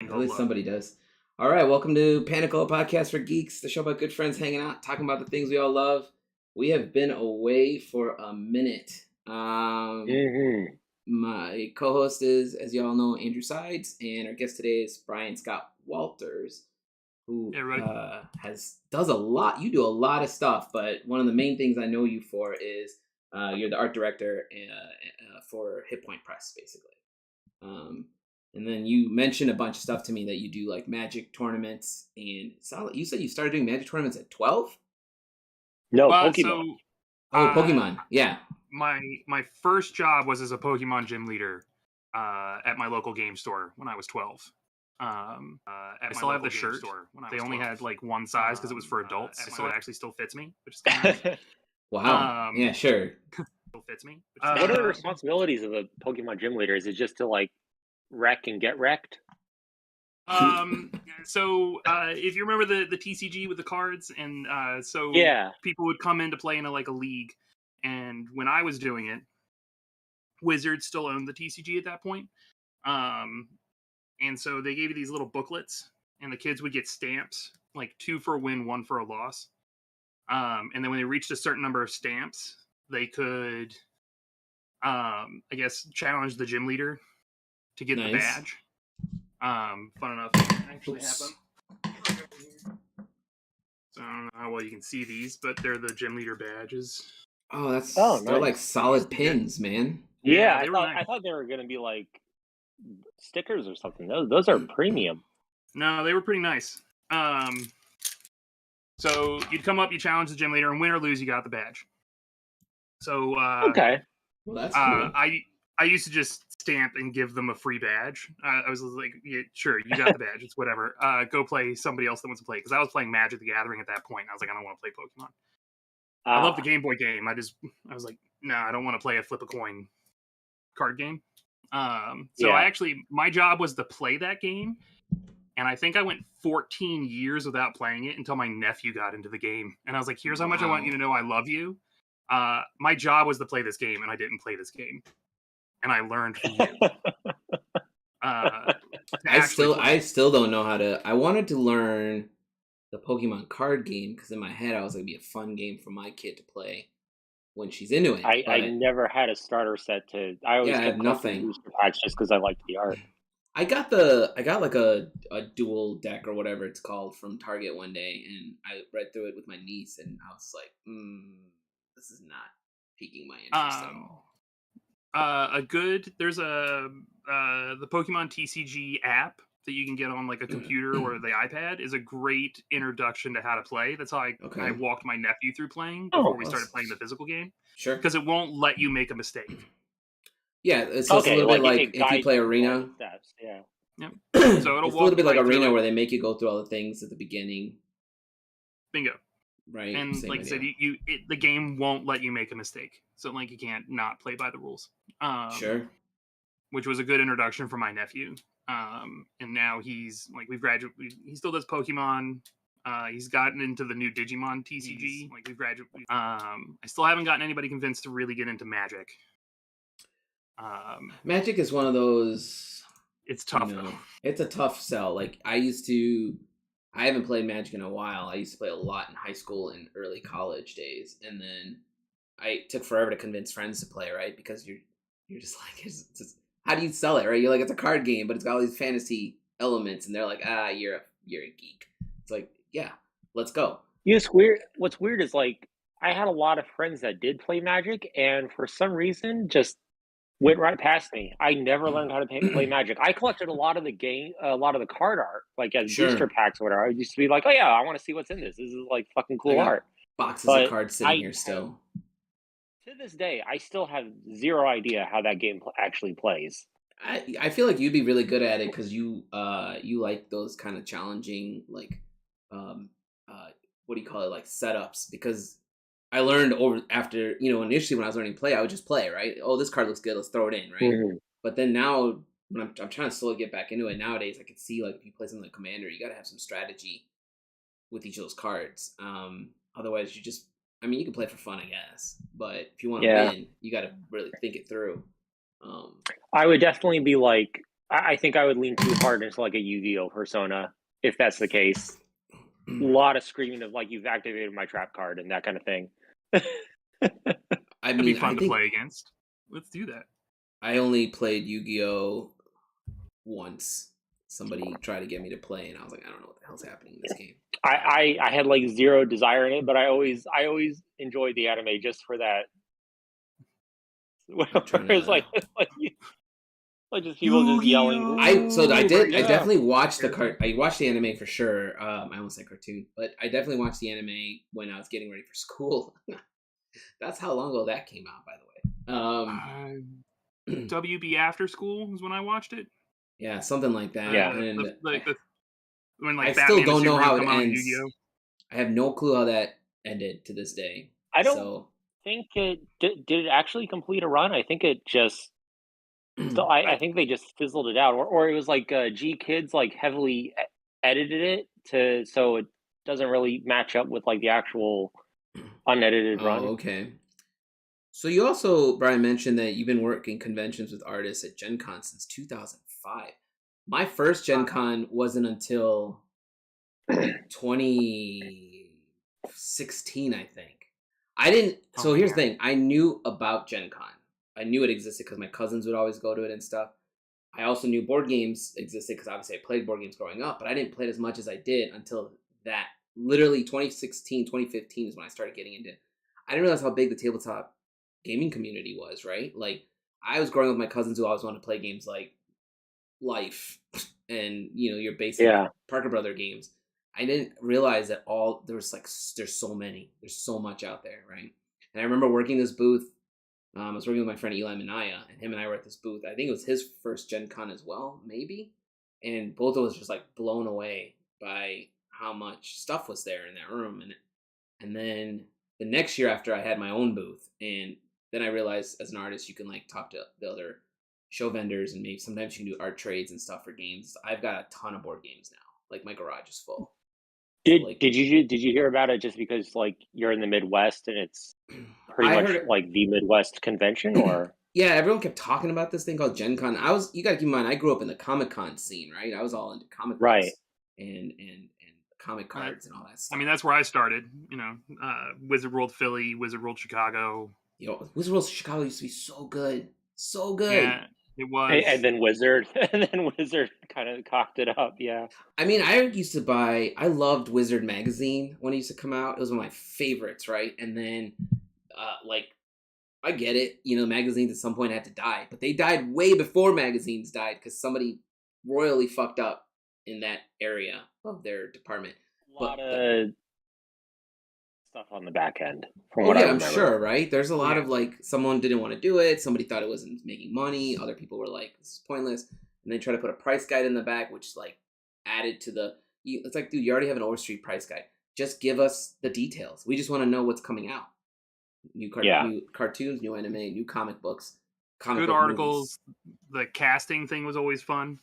At least somebody does. All right, welcome to Panakal, podcast for geeks, the show about good friends hanging out, talking about the things we all love. We have been away for a minute. My co-host is, as you all know, Andrew Sides, and our guest today is Brian Scott Walters, who does a lot. You do a lot of stuff, but one of the main things I know you for is you're the art director for Hit Point Press, basically. And then you mentioned a bunch of stuff to me that you do, like Magic tournaments, and you said you started doing Magic tournaments at 12? No, Pokemon. Pokemon, yeah. My first job was as a Pokemon gym leader at my local game store when I was 12. I still have the shirt. They only had like one size because it was for adults, so it actually still fits me, which is kind of nice. Wow. Yeah, sure. Still fits me. What are the responsibilities of a Pokemon gym leader? Is it just to like wreck and get wrecked? So if you remember the TCG with the cards, and people would come in to play in a league, and when I was doing it, Wizards still owned the TCG at that point. And so they gave you these little booklets, and the kids would get stamps, like 2 for a win, 1 for a loss. And then when they reached a certain number of stamps, they could, challenge the gym leader to get the badge. Fun enough to actually have them. So I don't know how well you can see these, but they're the gym leader badges. Oh, they're like solid pins, man. Yeah, I thought they were gonna be like stickers or something. Those are premium. No, they were pretty nice. So you'd come up, you challenge the gym leader, and win or lose, you got the badge. So okay, well that's cool. I used to just stamp and give them a free badge. I was like, yeah, sure, you got the badge. It's whatever. Go play somebody else that wants to play. Because I was playing Magic the Gathering at that point. And I was like, I don't want to play Pokemon. I love the Game Boy game. I was like, no, I don't want to play a flip a coin card game. My job was to play that game. And I think I went 14 years without playing it until my nephew got into the game. And I was like, here's how much I want you to know I love you. My job was to play this game, and I didn't play this game. And I learned from you. I still don't know how to. I wanted to learn the Pokemon card game because in my head I was like, it'd be a fun game for my kid to play when she's into it. I never had a starter set to. I always had nothing booster packs just because I liked the art. I got like a dual deck or whatever it's called from Target one day, and I read through it with my niece, and I was like, this is not piquing my interest at all. There's the Pokemon TCG app that you can get on like a computer or the iPad is a great introduction to how to play. That's how I walked my nephew through playing before we started playing the physical game. Sure. Because it won't let you make a mistake. Yeah, it's a little bit like if you play Arena. Steps, yeah. Yep. So it's a little bit like Arena where they make you go through all the things at the beginning. Bingo. Right. And like I said, the game won't let you make a mistake. So like you can't not play by the rules. Sure. Which was a good introduction for my nephew. And now he's like we've graduated. He still does Pokemon. He's gotten into the new Digimon TCG. Like we've graduated. I still haven't gotten anybody convinced to really get into Magic. Magic is one of those. It's tough. Though. It's a tough sell. Like I haven't played Magic in a while. I used to play a lot in high school and early college days, and then I took forever to convince friends to play, right? Because you're just like, it's just, how do you sell it, right? You're like, it's a card game, but it's got all these fantasy elements, and they're like, you're a geek. It's like, yeah, let's go. It's weird. What's weird is like I had a lot of friends that did play Magic, and for some reason, just went right past me. I never learned how to play Magic. I collected a lot of the card art, like as booster packs or whatever. I used to be like, oh yeah, I want to see what's in this. This is like fucking cool art. Boxes of cards sitting here still. To this day, I still have zero idea how that game actually plays. I feel like you'd be really good at it because you like those kind of challenging, like, what do you call it, like setups, because I learned after, initially when I was learning play, I would just play, right? Oh, this card looks good, let's throw it in, right? Mm-hmm. But then now, when I'm trying to slowly get back into it nowadays, I can see, like, if you play something like Commander, you got to have some strategy with each of those cards. Otherwise, you can play for fun, I guess. But if you want to win, you got to really think it through. I would definitely be, like, I think I would lean too hard into like a Yu-Gi-Oh persona if that's the case. A lot of screaming of like, you've activated my trap card and that kind of thing. I It'd be mean, I fun to think play against. Let's do that. I only played Yu-Gi-Oh once. Somebody tried to get me to play, and I was like, I don't know what the hell's happening in this game. I had like zero desire in it, but I always enjoyed the anime just for that. It's like just people just yelling. I right now. definitely watched I watched the anime for sure. I almost said cartoon, but I definitely watched the anime when I was getting ready for school. That's how long ago that came out, by the way. WB After School was when I watched it. Yeah, something like that. Yeah. And when like I Batman still don't and know Superman how it come out on ends. Yu-Gi-Oh. I have no clue how that ended to this day. I don't think it did it actually complete a run. I think it just. So I think they just fizzled it out, or it was like G Kids like heavily edited it so it doesn't really match up with like the actual unedited run. Okay. So you also, Brian, mentioned that you've been working conventions with artists at Gen Con since 2005. My first Gen Con wasn't until 2016, I think. I didn't. So here's the thing. I knew about Gen Con. I knew it existed because my cousins would always go to it and stuff. I also knew board games existed because obviously I played board games growing up, but I didn't play it as much as I did until that. Literally 2016, 2015 is when I started getting into it. I didn't realize how big the tabletop gaming community was, right? Like, I was growing up with my cousins who always wanted to play games like Life and, your basic Parker Brother games. I didn't realize that there's so many. There's so much out there, right? And I remember working this booth. I was working with my friend Eli Minaya, and him and I were at this booth. I think it was his first Gen Con as well, maybe. And both of us just like blown away by how much stuff was there in that room. And then the next year after, I had my own booth, and then I realized as an artist you can like talk to the other show vendors, and maybe sometimes you can do art trades and stuff for games. I've got a ton of board games now. Like, my garage is full. Did you hear about it just because like you're in the Midwest and it's pretty much like the Midwest convention, or? Yeah, everyone kept talking about this thing called Gen Con. You gotta keep in mind, I grew up in the Comic Con scene, right? I was all into comic books and comic cards and all that stuff. I mean, that's where I started. Wizard World Philly, Wizard World Chicago. Wizard World Chicago used to be so good, so good. Yeah, it was. And then Wizard kind of cocked it up. Yeah. I mean, I loved Wizard magazine when it used to come out. It was one of my favorites, right? And then, I get it. Magazines at some point had to die, but they died way before magazines died because somebody royally fucked up in that area of their department. A lot of stuff on the back end. From what I remember. I'm sure, right? There's a lot of someone didn't want to do it. Somebody thought it wasn't making money. Other people were like, this is pointless. And they try to put a price guide in the back, which added to it's like, dude, you already have an Overstreet price guide. Just give us the details. We just want to know what's coming out. New cartoons, new anime, new comic books, good articles. Movies. The casting thing was always fun.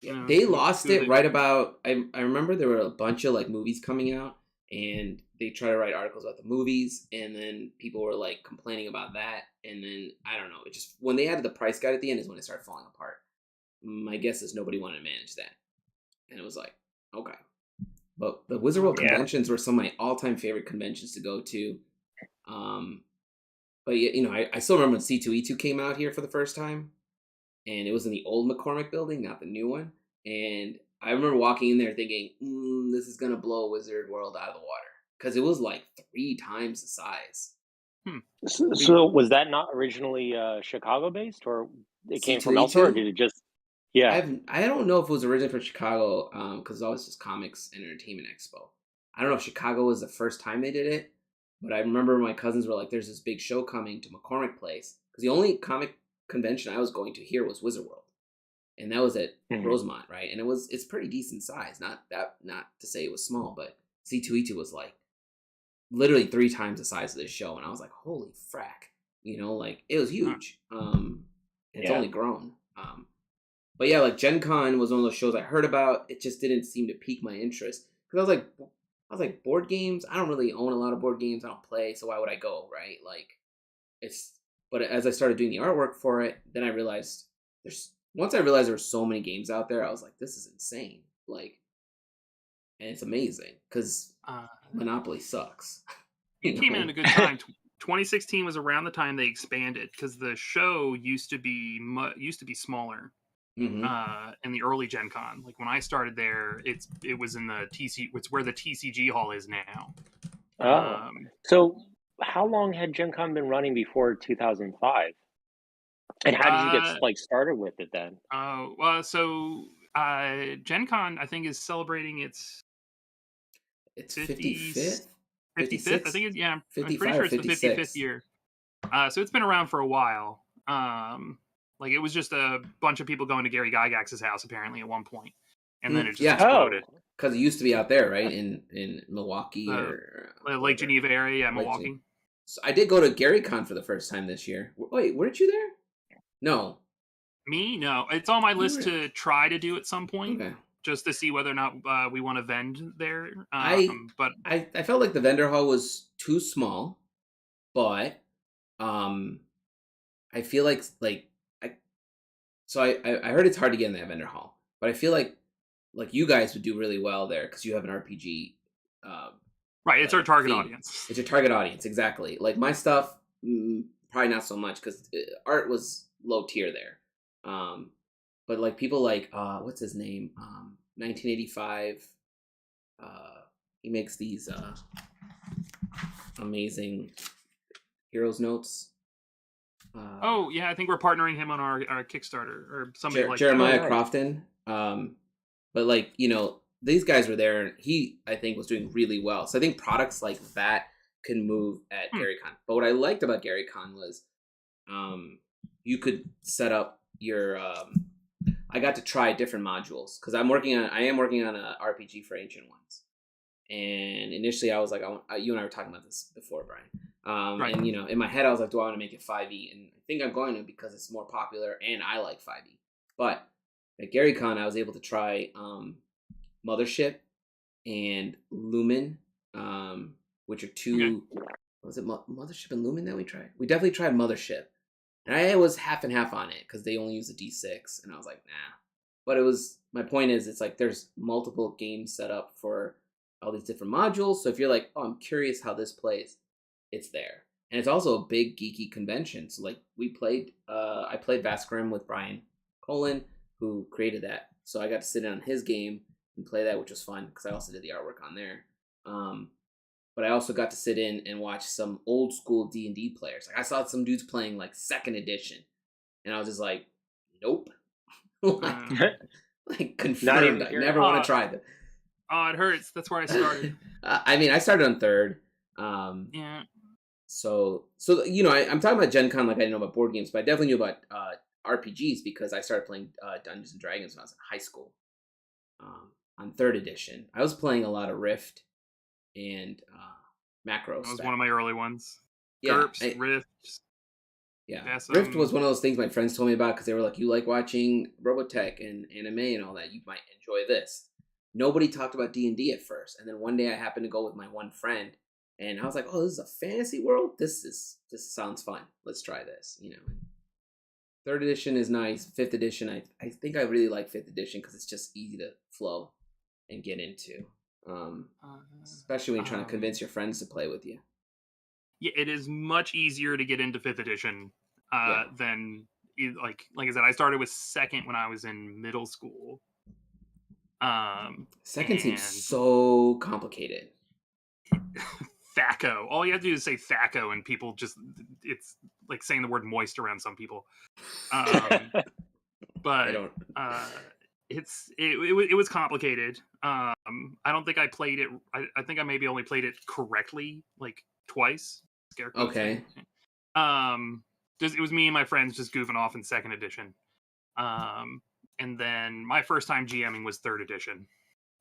They lost it right about. I remember there were a bunch of movies coming out, and they try to write articles about the movies, and then people were complaining about that, and then I don't know. It just when they added the price guide at the end is when it started falling apart. My guess is nobody wanted to manage that, and it was okay. But the Wizard World conventions were some of my all-time favorite conventions to go to. But I still remember when C2E2 came out here for the first time, and it was in the old McCormick building, not the new one. And I remember walking in there thinking, this is gonna blow Wizard World out of the water because it was 3 times the size. So was that not originally Chicago based, or it came from elsewhere, or did it just? Yeah, I don't know if it was originally from Chicago because it was just Comics and Entertainment Expo. I don't know if Chicago was the first time they did it. But I remember my cousins were like, there's this big show coming to McCormick Place. Because the only comic convention I was going to here was Wizard World. And that was at Rosemont, right? And it's pretty decent size. Not to say it was small, but C2E2 was literally 3 times the size of this show. And I was like, holy frack. It was huge. It's only grown. But yeah, Gen Con was one of those shows I heard about. It just didn't seem to pique my interest. Because I was like, board games? I don't really own a lot of board games. I don't play, so why would I go, right? But as I started doing the artwork for it, then I realized there's once I realized there were so many games out there, I was like, this is insane. Like, and it's amazing because Monopoly sucks. It came in at a good time. 2016 was around the time they expanded because the show used to be smaller. Mm-hmm. In the early Gen Con, like when I started there, it was in the it's where the TCG hall is now. So how long had Gen Con been running before 2005? And how did you get started with it then? Gen Con I think is celebrating its 55th. 55th. I think it's I'm pretty sure it's the 55th year. So it's been around for a while. Like it was just a bunch of people going to Gary Gygax's house apparently at one point, and then it just exploded. Because it used to be out there, right, in Milwaukee or Lake Geneva area, yeah, Milwaukee. So I did go to GaryCon for the first time this year. Wait, weren't you there? No. Me? No. It's on my list to try to do at some point, just to see whether or not we want to vend there. But I felt like the vendor hall was too small, but I feel like I heard it's hard to get in that vendor hall, but I feel like you guys would do really well there because you have an RPG. Right, it's our target audience. It's your target audience, exactly. Like my stuff, probably not so much because art was low tier there. But like people like what's his name? 1985. He makes these amazing Heroes Notes. I think we're partnering him on our Kickstarter or somebody like Jeremiah Crofton. But like, these guys were there and he, I think, was doing really well. So I think products like that can move at GaryCon. But what I liked about GaryCon was you could set up your I got to try different modules because I am working on a RPG for Ancient Ones. And initially I was like, you and I were talking about this before, Brian. Right. And in my head I was like, do I want to make it 5e? And I think I'm going to because it's more popular and I like 5e. But at GaryCon I was able to try Mothership and Lumen, which are two. Was it Mothership and Lumen that we tried? We definitely tried Mothership, and I was half and half on it because they only use a D6, and I was like, nah. But my point is, it's like there's multiple games set up for all these different modules. So if you're like, oh, I'm curious how this plays, it's there, and it's also a big geeky convention. So like I played Vascarim with Brian Colin, who created that. So I got to sit in on his game and play that, which was fun because I also did the artwork on there. But I also got to sit in and watch some old school D&D players. Like I saw some dudes playing like 2nd edition, and I was just like, nope. like confirmed. I never want to try that. Oh, it hurts. That's where I started. I started on 3rd. Yeah. So I'm talking about Gen Con like I didn't know about board games, but I definitely knew about RPGs because I started playing Dungeons and Dragons when I was in high school. On 3rd edition, I was playing a lot of Rift and Macros. That was one of my early ones. Yeah, Rift. Yeah, Rift was one of those things my friends told me about because they were like, "You like watching Robotech and anime and all that? You might enjoy this." Nobody talked about D&D at first, and then one day I happened to go with my one friend, and I was like, "Oh, this is a fantasy world. This sounds fun. Let's try this." 3rd edition is nice. 5th edition, I think I really like 5th edition because it's just easy to flow and get into, especially when you're trying to convince your friends to play with you. Yeah, it is much easier to get into 5th edition than like I said. I started with 2nd when I was in middle school. 2nd seems so complicated. Thaco. All you have to do is say Thaco, and people it's like saying the word moist around some people. But it was complicated. I don't think I played it. I think I maybe only played it correctly like twice. Okay. It was me and my friends just goofing off in 2nd edition. And then my first time GMing was 3rd edition,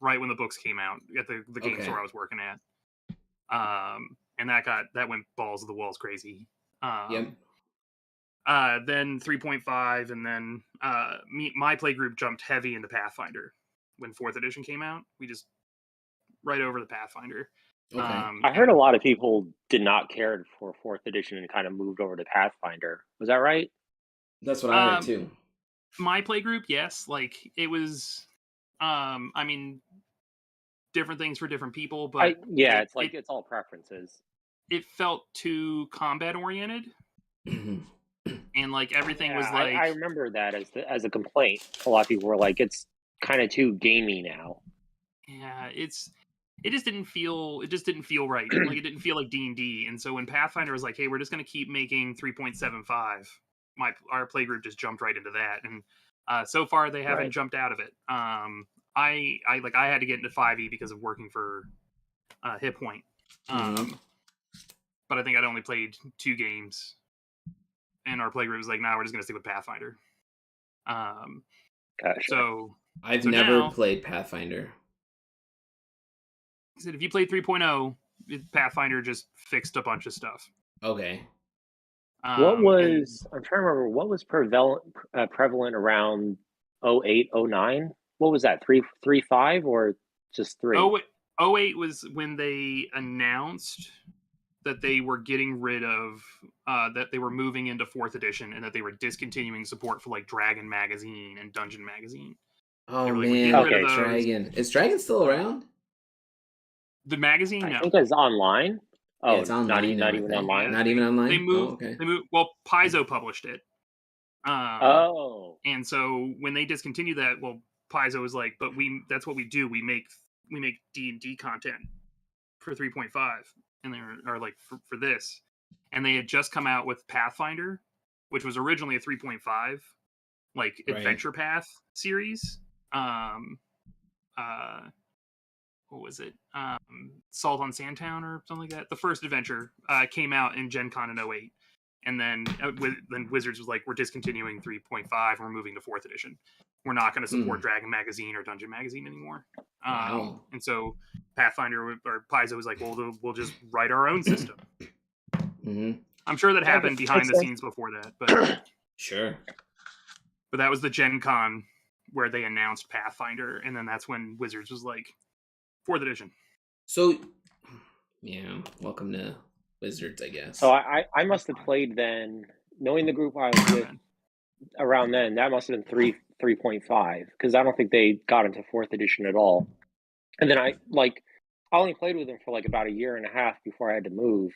right when the books came out at the game store I was working at. And that went balls to the walls crazy. Yep. Then 3.5, and then my play group jumped heavy into Pathfinder when 4th edition came out. We just right over the Pathfinder. Okay. I heard a lot of people did not care for 4th edition and kind of moved over to Pathfinder. Was that right? That's what I heard too. My play group, yes. Like it was, I mean, different things for different people, but it's like it's all preferences. it felt too combat oriented, and like everything was Yeah, like, I remember that as a complaint. A lot of people were like, it's kind of too gamey now. yeah, it just didn't feel right. Like it didn't feel like D&D. And so when Pathfinder was like, hey, we're just going to keep making 3.75, our play group just jumped right into that. And so far they haven't Right. jumped out of it. I had to get into 5e because of working for Hit Point. But I think I'd only played 2 games, and our play group was like, nah, we're just going to stick with Pathfinder. Gotcha. So I've never played Pathfinder. I said, if you played 3.0, Pathfinder just fixed a bunch of stuff. Okay. I'm trying to remember, what was prevalent around 08, 09? What was that, 3.5 or just 3? 08 was when they announced that they were getting rid of, that they were moving into 4th edition, and that they were discontinuing support for like Dragon Magazine and Dungeon Magazine. Oh man, Dragon. Is Dragon still around? The magazine? I No. think it's online. Oh, yeah, it's online not even online. Yeah, not even online. They moved. Okay. They moved. Well, Paizo published it. And so when they discontinued that, well, Paizo was like, "But that's what we do. We make D&D content for 3.5, and they are like for this." And they had just come out with Pathfinder, which was originally a 3.5, like adventure path series. What was it? Salt on Sandtown or something like that. The first adventure came out in Gen Con in 08. And then Wizards was like, we're discontinuing 3.5 and we're moving to 4th edition. We're not going to support Dragon Magazine or Dungeon Magazine anymore. Wow. And so Pathfinder or Paizo was like, well, we'll just write our own system. I'm sure that happened behind the scenes before that, but sure. But that was the Gen Con where they announced Pathfinder, and then that's when Wizards was like, 4th edition. So, yeah, welcome to Wizards, I guess. So I must have played then, knowing the group I was with around then. That must have been 3.5, because I don't think they got into 4th edition at all. And then I only played with them for like about a year and a half before I had to move,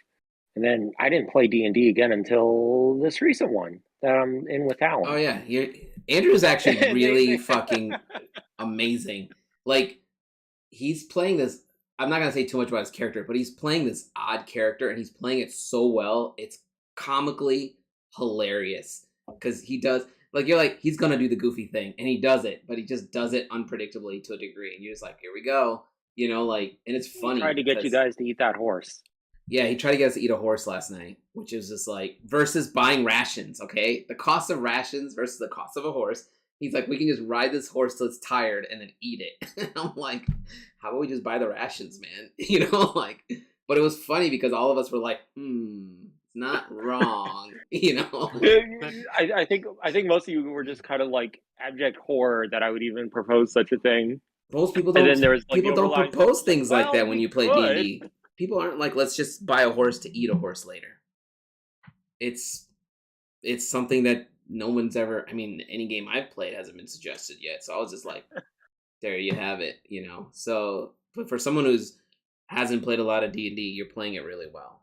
and then I didn't play D&D again until this recent one that I'm in with Allen. Oh yeah, Andrew's actually really fucking amazing. Like, he's playing this. I'm not gonna say too much about his character, but he's playing this odd character, and he's playing it so well. It's comically hilarious because he does, like, you're like, he's gonna do the goofy thing, and he does it, but he just does it unpredictably to a degree, and you're just like, here we go, like, and it's funny. He tried to get you guys to eat that horse. Yeah, he tried to get us to eat a horse last night, which is just like, versus buying rations. Okay, the cost of rations versus the cost of a horse. He's like, we can just ride this horse till it's tired and then eat it. I'm like, how about we just buy the rations, man? Like, but it was funny because all of us were like, it's not wrong, I think most of you were just kind of like abject horror that I would even propose such a thing. Most people don't. And then there was, like, people don't propose things like that when you play could. D&D. People aren't like, let's just buy a horse to eat a horse later. It's something that no one's ever, I mean, any game I've played hasn't been suggested yet. So I was just like, there you have it, So, but for someone who's hasn't played a lot of D&D, you're playing it really well.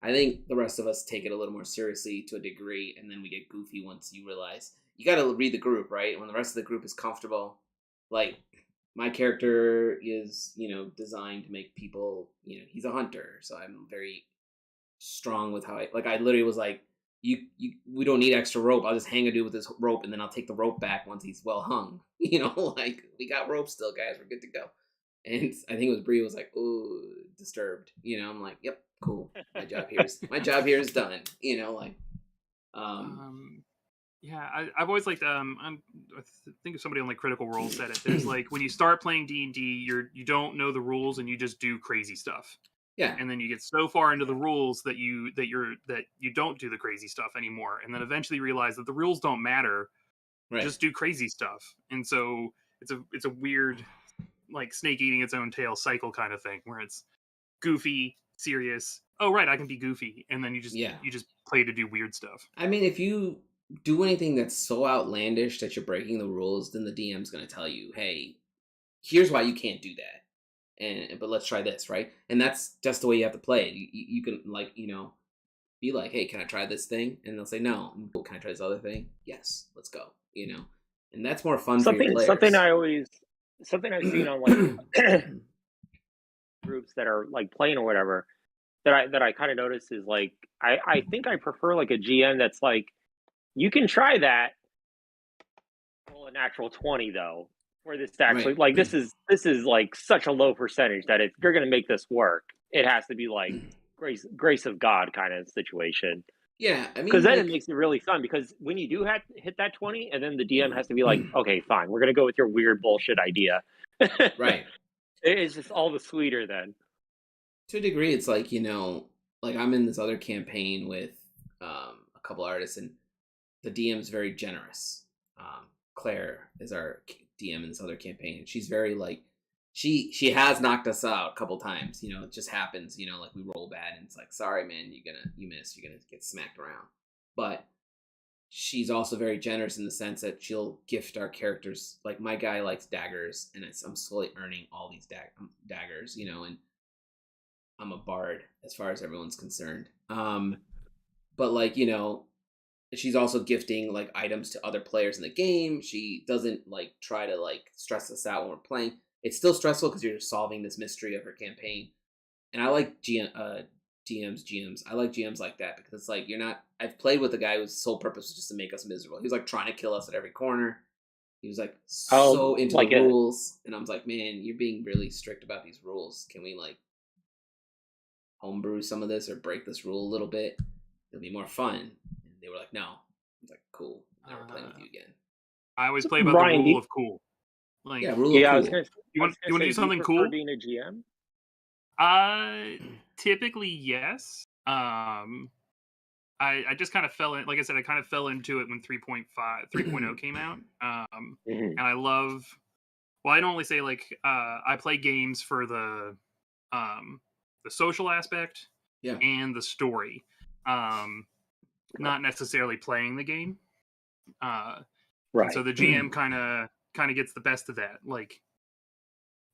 I think the rest of us take it a little more seriously to a degree, and then we get goofy once you realize you got to read the group, right? When the rest of the group is comfortable, like, my character is, designed to make people, he's a hunter, so I'm very strong with how I literally was like, we don't need extra rope. I'll just hang a dude with this rope, and then I'll take the rope back once he's well hung. Like, we got rope still, guys. We're good to go. And I think it was Bree was like, "Ooh, disturbed." I'm like, "Yep, cool. My job here is done." Yeah, I've always liked. I think of somebody on like Critical Role said it. There's like, when you start playing D&D, you don't know the rules and you just do crazy stuff. Yeah, and then you get so far into the rules that you don't do the crazy stuff anymore, and then eventually realize that the rules don't matter. Right. Just do crazy stuff, and so it's a weird, like, snake eating its own tail cycle kind of thing, where it's goofy, serious. Oh right, I can be goofy, and then you just play to do weird stuff. I mean, if you do anything that's so outlandish that you're breaking the rules, then the DM's going to tell you, hey, here's why you can't do that. But let's try this, right? And that's just the way you have to play it. You can, like, be like, hey, can I try this thing? And they'll say, no. Can I try this other thing? Yes, let's go, And that's more fun for your players. Something I've seen on like groups that are like playing or whatever that I kind of notice is like I think I prefer like a GM that's like, you can try that, roll a natural 20 though, for this to actually, Right. like, this is like such a low percentage that if you're going to make this work, it has to be like grace of God kind of situation. Yeah, I mean, Because then it makes it really fun, because when you do hit that 20, and then the DM has to be like, okay, fine, we're going to go with your weird bullshit idea. right. It's just all the sweeter then. To a degree, it's like, like I'm in this other campaign with a couple artists, and the DM is very generous. Claire is our DM in this other campaign, and she's very like, she has knocked us out a couple times. It just happens. Like we roll bad, and it's like, sorry, man, you miss, you're gonna get smacked around. But she's also very generous in the sense that she'll gift our characters. Like my guy likes daggers, and I'm slowly earning all these daggers. And I'm a bard as far as everyone's concerned. But like, she's also gifting like items to other players in the game. She doesn't like try to like stress us out when we're playing. It's still stressful because you're solving this mystery of her campaign. And I like GMs. I like GMs like that, because it's like, I've played with a guy whose sole purpose was just to make us miserable. He was like trying to kill us at every corner. He was like so into the rules. And I was like, man, you're being really strict about these rules. Can we like homebrew some of this or break this rule a little bit? It'll be more fun. And they were like, no. I was like, cool. Never playing with you again. I always play about the rule of cool. Like, yeah, rule of cool. You want to do something cool? Being a GM? Typically yes. I just kind of fell in. Like I said, I kind of fell into it when 3.0 came out. And I love. Well, I don't only say like I play games for the social aspect, and the story. Not necessarily playing the game. Right. So the GM kind of gets the best of that. Like,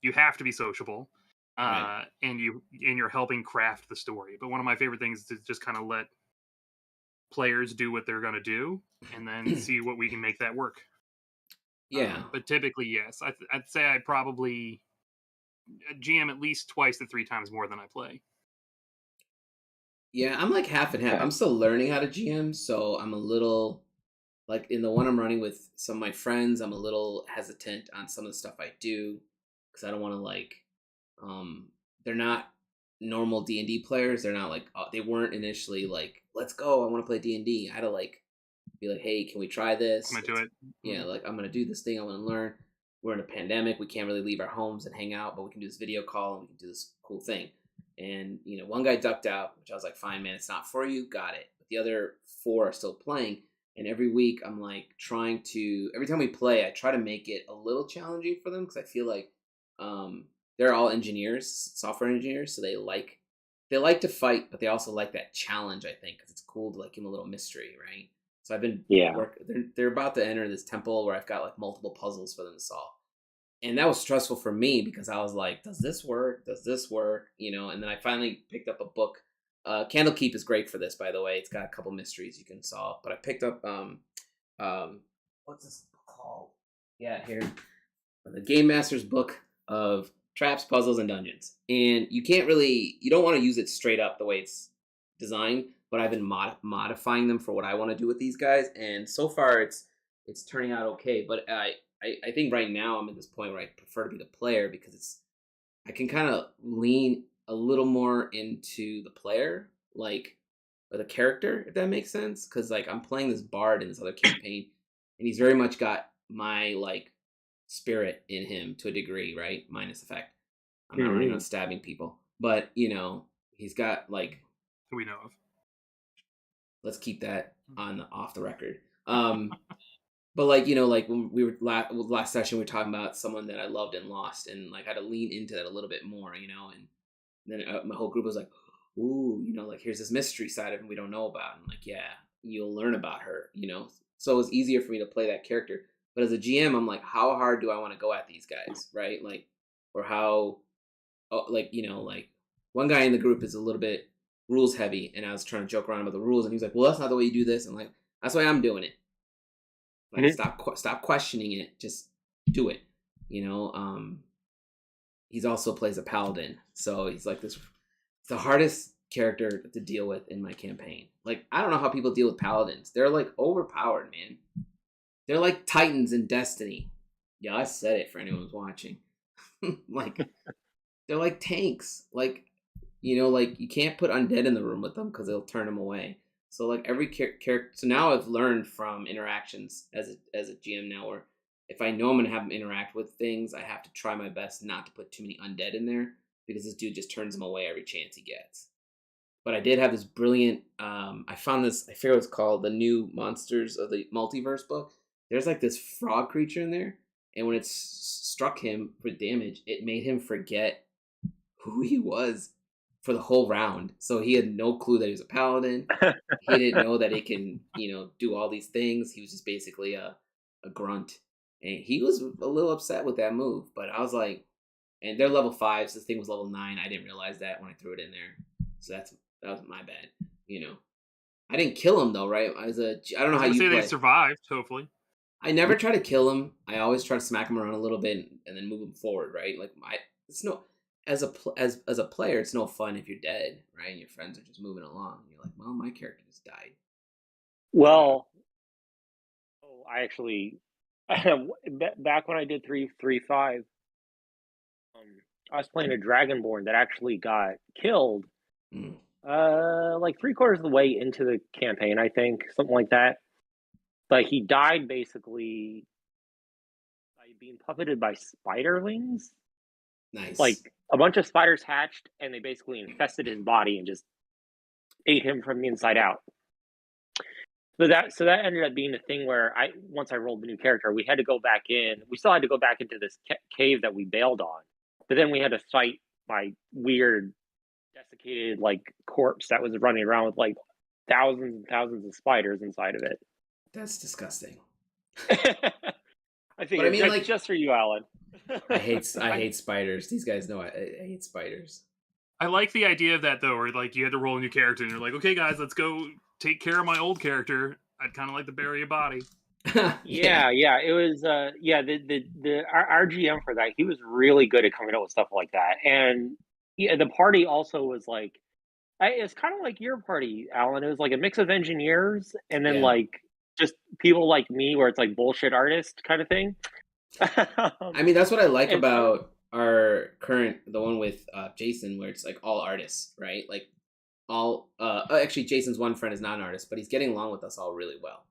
you have to be sociable, right. and you're helping craft the story. But one of my favorite things is to just kind of let players do what they're going to do, and then see what we can make that work. Yeah. But typically, yes, I'd say I probably GM at least twice to 3 times more than I play. Yeah, I'm like half and half. Okay. I'm still learning how to GM, so I'm a little, like in the one I'm running with some of my friends, I'm a little hesitant on some of the stuff I do, because I don't want to like, they're not normal D&D players. They're not like, they weren't initially like, let's go, I want to play D&D. I had to like be like, hey, can we try this? I'm gonna do it. Yeah, like I'm gonna do this thing. I want to learn. We're in a pandemic. We can't really leave our homes and hang out, but we can do this video call and we can do this cool thing. And, one guy ducked out, which I was like, fine, man, it's not for you. Got it. But the other 4 are still playing. And every week I'm like every time we play, I try to make it a little challenging for them, because I feel like they're all engineers, software engineers. So they like to fight, but they also like that challenge, I think, because it's cool to like give them a little mystery, right? So I've been they're about to enter this temple where I've got like multiple puzzles for them to solve. And that was stressful for me, because I was like, does this work? Does this work? And then I finally picked up a book. Candlekeep is great for this, by the way. It's got a couple mysteries you can solve. But I picked up what's this book called? Yeah, here. The Game Master's Book of Traps, Puzzles, and Dungeons. And you don't want to use it straight up the way it's designed, but I've been modifying them for what I want to do with these guys. And so far it's turning out okay. But I think right now I'm at this point where I prefer to be the player, because I can kind of lean a little more into the player, like, or the character, if that makes sense. Because like I'm playing this bard in this other campaign, and he's very much got my like spirit in him to a degree, right? Minus the fact I'm not running on stabbing people, but he's got like, who we know of. Let's keep that off the record. But like, like when we were last session, we were talking about someone that I loved and lost, and like I had to lean into that a little bit more, and then my whole group was like, ooh, like here's this mystery side of him we don't know about. And like, yeah, you'll learn about her, so it was easier for me to play that character. But as a GM, I'm like, how hard do I want to go at these guys, right? Like, or how, like, like one guy in the group is a little bit rules heavy, and I was trying to joke around about the rules, and he's like, well, that's not the way you do this. I'm like, that's why I'm doing it. Like, stop questioning it, just do it. He's also plays a paladin, so he's like this. It's the hardest character to deal with in my campaign. Like, I don't know how people deal with paladins. They're like overpowered, man. They're like titans in Destiny. Yeah, I said it for anyone who's watching. Like, they're like tanks. Like, like you can't put undead in the room with them because they'll turn them away. So like every character. So now I've learned from interactions as a GM now, where if I know I'm gonna have them interact with things, I have to try my best not to put too many undead in there, because this dude just turns them away every chance he gets. But I did have this brilliant. I found this. I forget what it's called. The new Monsters of the Multiverse book. There's like this frog creature in there, and when it struck him for damage, it made him forget who he was for the whole round. So he had no clue that he was a paladin. He didn't know that it can, do all these things. He was just basically a grunt. And he was a little upset with that move. But I was like, and they're level 5, so this thing was level 9. I didn't realize that when I threw it in there. So that was my bad. I didn't kill him though, right? I don't know how you say play. They survived, hopefully. I never try to kill him. I always try to smack him around a little bit and then move him forward, right? Like it's no as a player, it's no fun if you're dead, right? And your friends are just moving along. You're like, well, my character just died. Well, I actually back when I did 3.5, I was playing a Dragonborn that actually got killed. Like 3/4 of the way into the campaign, I think, something like that. But he died basically by being puppeted by spiderlings. Nice. Like a bunch of spiders hatched, and they basically infested his body and just ate him from the inside out. So that ended up being a thing where once I rolled the new character, we had to go back in. We still had to go back into this cave that we bailed on, but then we had to fight my weird desiccated like corpse that was running around with like thousands and thousands of spiders inside of it. That's disgusting. I think it's like just for you, Alan. I hate spiders. These guys know I hate spiders. I like the idea of that though, where like you had to roll a new character and you're like, okay guys, let's go take care of my old character. I'd kind of like to bury a body. Yeah. It was our GM for that, he was really good at coming up with stuff like that. And the party also was like, it's kind of like your party, Alan. It was like a mix of engineers and then like just people like me, where it's like bullshit artist kind of thing. I mean, that's what I like about our the one with Jason, where it's like all artists, right? Like all actually Jason's one friend is not an artist, but he's getting along with us all really well.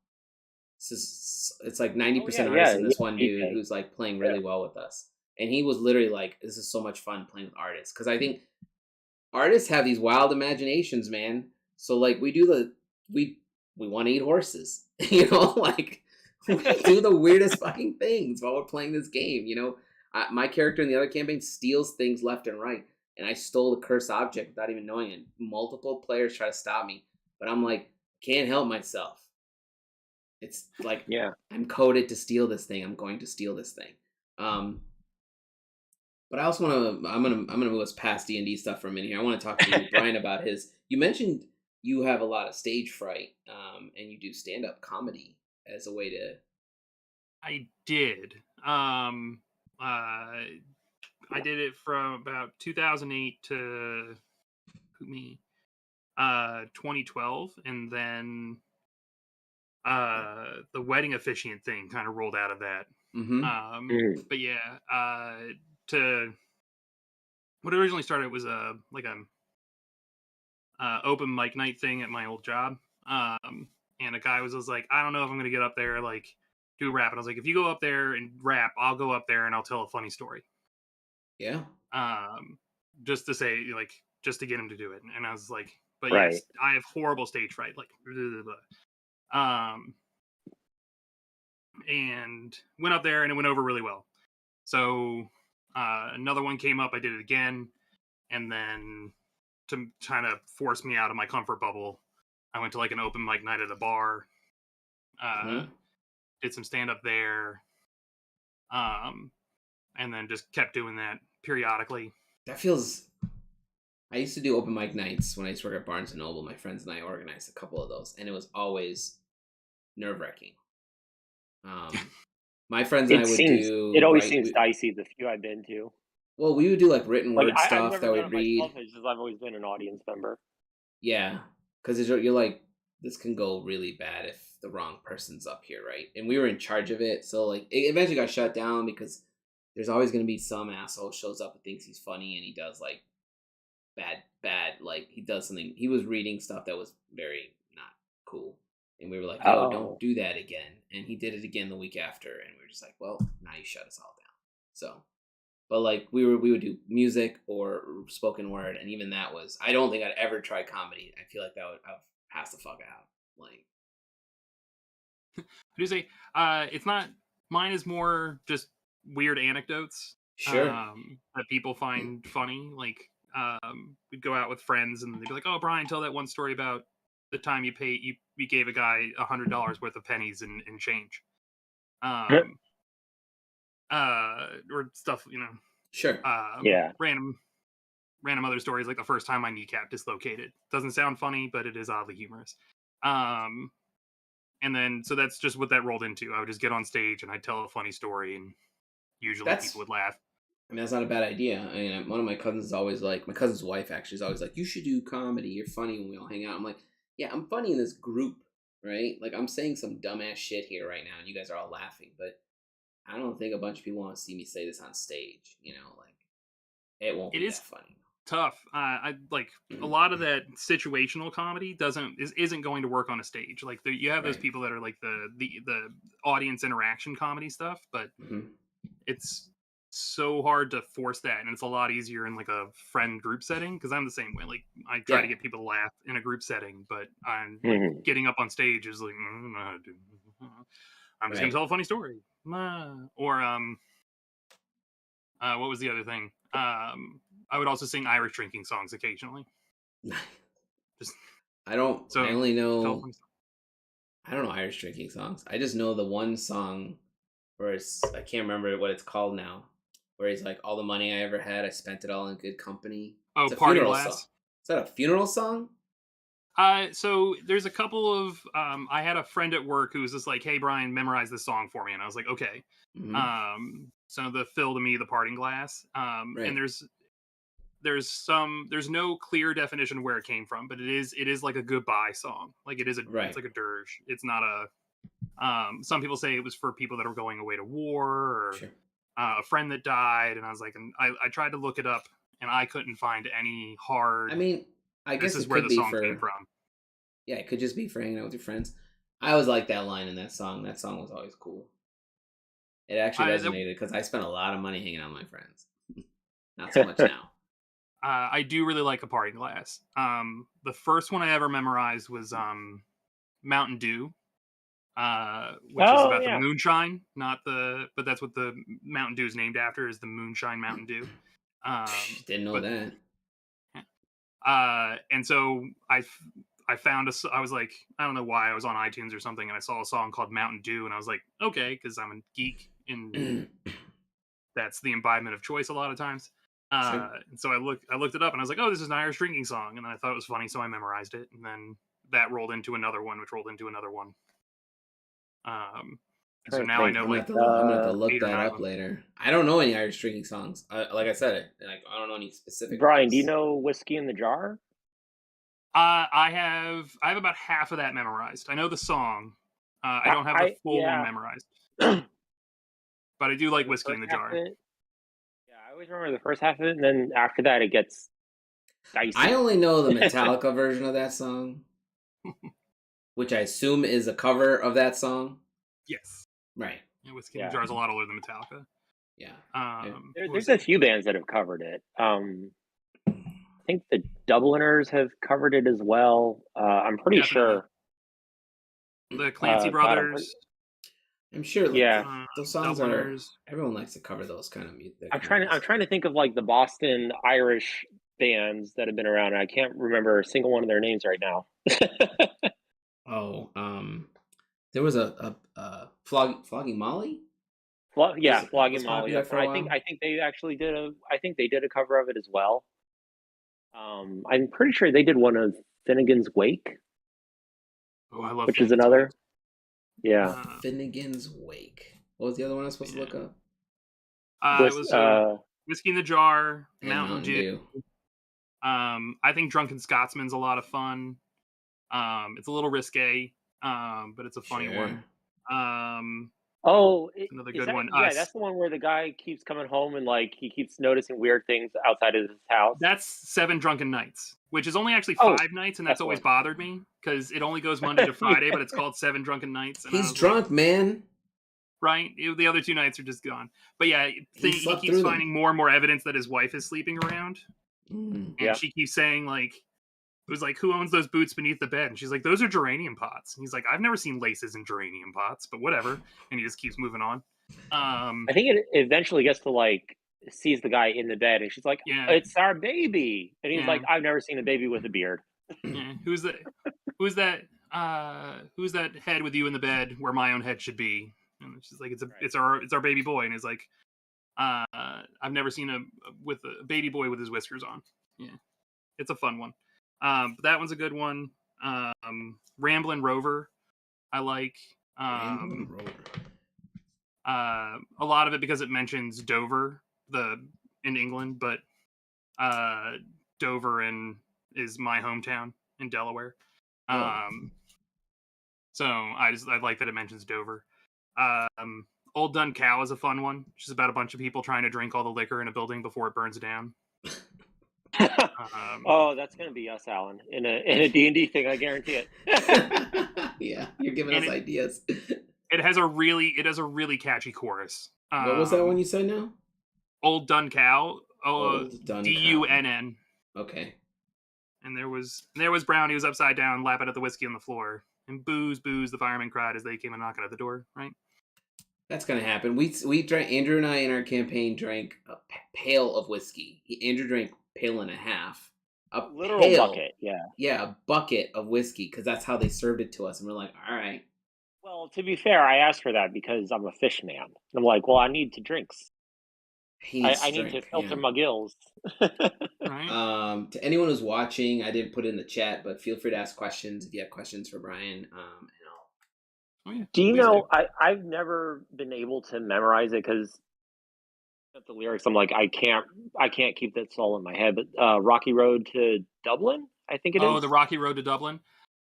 It's like 90% artists and this one dude who's like playing really well with us. And he was literally like, this is so much fun playing with artists, because I think artists have these wild imaginations, man. So like we want to eat horses, like we do the weirdest fucking things while we're playing this game. My character in the other campaign steals things left and right, and I stole a cursed object without even knowing it. Multiple players try to stop me, but I'm like, can't help myself. It's like, I'm coded to steal this thing. I'm going to steal this thing. But I also I'm gonna move us past D&D stuff for a minute here. I want to talk to you, Brian, about his. You mentioned you have a lot of stage fright, and you do stand-up comedy as a way to. I did. I did it from about 2008 to 2012, and then the wedding officiant thing kind of rolled out of that. Mm-hmm. But yeah, to what originally started was a open mic night thing at my old job. And a guy was like, I don't know if I'm gonna get up there like do rap, and I was like, if you go up there and rap, I'll go up there and I'll tell a funny story. Yeah. Just to say, like, just to get him to do it. And I was like, but right. Yes, I have horrible stage fright, like blah, blah, blah. And went up there and it went over really well. So another one came up, I did it again, and then to try to force me out of my comfort bubble, I went to like an open mic night at a bar. Did some stand up there, and then just kept doing that periodically. That feels. I used to do open mic nights when I used to work at Barnes and Noble. My friends and I organized a couple of those, and it was always nerve wracking. My friends and I would do. It always seems dicey. The few I've been to. Well, we would do like written word stuff I've never that done we'd it read. myself, it's just I've always been an audience member. Yeah, because you're like, this can go really bad if the wrong person's up here, right? And we were in charge of it, so like it eventually got shut down because there's always going to be some asshole shows up and thinks he's funny and he does like bad, like he does something. He was reading stuff that was very not cool, and we were like, "Yo, don't do that again." And he did it again the week after, and we were just like, "Well, now you shut us all down." So, but like we would do music or spoken word, and even that was, I don't think I'd ever try comedy. I feel like that would have passed the fuck out. Like, I do say, it's not. Mine is more just weird anecdotes. Sure. That people find funny, like. We'd go out with friends and they'd be like, "Oh, Brian, tell that one story about the time you gave a guy $100 worth of pennies in change," or stuff, Sure. Random other stories, like the first time my kneecap dislocated. Doesn't sound funny, but it is oddly humorous. And then so that's just what that rolled into. I would just get on stage and I'd tell a funny story, and usually people would laugh. I mean, that's not a bad idea. I mean, one of my cousins is always like, my cousin's wife actually is always like, "You should do comedy. You're funny when we all hang out." I'm like, yeah, I'm funny in this group, right? Like, I'm saying some dumbass shit here right now, and you guys are all laughing, but I don't think a bunch of people want to see me say this on stage. Like, it won't be that funny. Tough. I like a lot of that situational comedy isn't going to work on a stage. Like you have those people that are like the audience interaction comedy stuff, but it's so hard to force that, and it's a lot easier in like a friend group setting, because I'm the same way. Like I try to get people to laugh in a group setting, but I'm like, getting up on stage is like, I'm just gonna tell a funny story, or what was the other thing? I would also sing Irish drinking songs occasionally. I don't know Irish drinking songs. I just know the one song where I can't remember what it's called now, where he's like, "All the money I ever had, I spent it all in good company." Oh, Party Glass. Song. Is that a funeral song? So there's a couple of, I had a friend at work who was just like, "Hey, Brian, memorize this song for me." And I was like, "Okay." So the Fill to Me, the Parting Glass. And there's no clear definition of where it came from, but it is like a goodbye song. Like it's like a dirge. It's not a, some people say it was for people that were going away to war, or a friend that died. And I was like, and I tried to look it up, and I couldn't find any hard. I mean, I guess this is where the song came from. Yeah, it could just be for hanging out with your friends. I always liked that line in that song. That song was always cool. It actually resonated because I spent a lot of money hanging out with my friends. Not so much now. I do really like A Parting Glass. The first one I ever memorized was Mountain Dew, which is about the moonshine, but that's what the Mountain Dew is named after, is the Moonshine Mountain Dew. Didn't know that. And so I found I was like, I don't know why, I was on iTunes or something, and I saw a song called Mountain Dew, and I was like, okay, because I'm a geek, and that's the embodiment of choice a lot of times. And so I looked it up, and I was like, oh, this is an Irish drinking song, and then I thought it was funny, so I memorized it, and then that rolled into another one, which rolled into another one. So now I know, I'm gonna have to look that up later. I don't know any Irish drinking songs. Like I said, I don't know any specific. Brian, ones. do you know Whiskey in the Jar? I have about half of that memorized. I know the song. I don't have the full one memorized. But I do like Whiskey in the Jar. Yeah, I always remember the first half of it, and then after that it gets dicey. I only know the Metallica version of that song, which I assume is a cover of that song. Yes. Right. Yeah, Whiskey in the Jar is a lot older than Metallica. Yeah. There's a few bands that have covered it. I think the Dubliners have covered it as well. I'm pretty sure. The Clancy Brothers. I'm sure. Those songs Dubliners. Everyone likes to cover those kind of music. I'm trying to think of like the Boston Irish bands that have been around. I can't remember a single one of their names right now. There was a flogging Molly. Yeah, Was Flogging Molly. popular That's for one. a I think while. I think they actually did a. I think they did a cover of it as well. I'm pretty sure they did one of Finnegan's Wake, Oh, I love which is Finnegan's Wake. another. Yeah. Finnegan's Wake. What was the other one I was supposed to look up? It was Whiskey in the Jar, And Mountain Dew. I think Drunken Scotsman's a lot of fun. It's a little risque, but it's a funny one. Oh, Another is good that, one. yeah, that's the one where the guy keeps coming home and like he keeps noticing weird things outside of his house. That's 7 Drunken Nights, which is only actually Oh, 5 nights, and that's that's the always one. bothered me because it only goes Monday to Friday, Yeah. but it's called 7 Drunken Nights. And I He's was like, drunk, man. right? The other 2 nights are just gone. But yeah, he slept keeps through finding them. more and more evidence that his wife is sleeping around, Mm. and she keeps saying like, it was like, who owns those boots beneath the bed? And she's like, those are geranium pots. And he's like, I've never seen laces in geranium pots, but whatever. And he just keeps moving on. I think it eventually gets to like sees the guy in the bed and she's like, Yeah. it's our baby. And he's Yeah. like, I've never seen a baby with a beard. Yeah. Who's that? Who's that head with you in the bed where my own head should be? And she's like, it's our baby boy. And he's like, I've never seen a baby boy with his whiskers on. Yeah. It's a fun one. But that one's a good one. Ramblin' Rover, I like. Ramblin' Rover. A lot of it because it mentions Dover, in England, but Dover is my hometown in Delaware. So I like that it mentions Dover. Old Dun Cow is a fun one, which is about a bunch of people trying to drink all the liquor in a building before it burns down. Oh, that's gonna be us, Alan, in a D&D thing. I guarantee it. Yeah, you're giving us ideas. It has a really catchy chorus. What was that one you said now? Old Dun Cow. Old Dun Dunn. Okay. And there was Brown. He was upside down, lapping at the whiskey on the floor. And booze, booze, the firemen cried as they came and knocking at the door, right? That's gonna happen. We drank, Andrew and I in our campaign drank a pail of whiskey. Andrew drank pail and a half. A literal pail, bucket, yeah. Yeah, a bucket of whiskey, because that's how they served it to us. And we're like, all right. Well, to be fair, I asked for that because I'm a fish man. And I'm like, well, I need to drinks. I need to filter my gills. Right. To anyone who's watching, I didn't put it in the chat, but feel free to ask questions if you have questions for Brian. Do you know, I've never been able to memorize it because the lyrics, I'm like, I can't keep that all in my head. But Rocky Road to Dublin, I think it is. Oh, the Rocky Road to Dublin.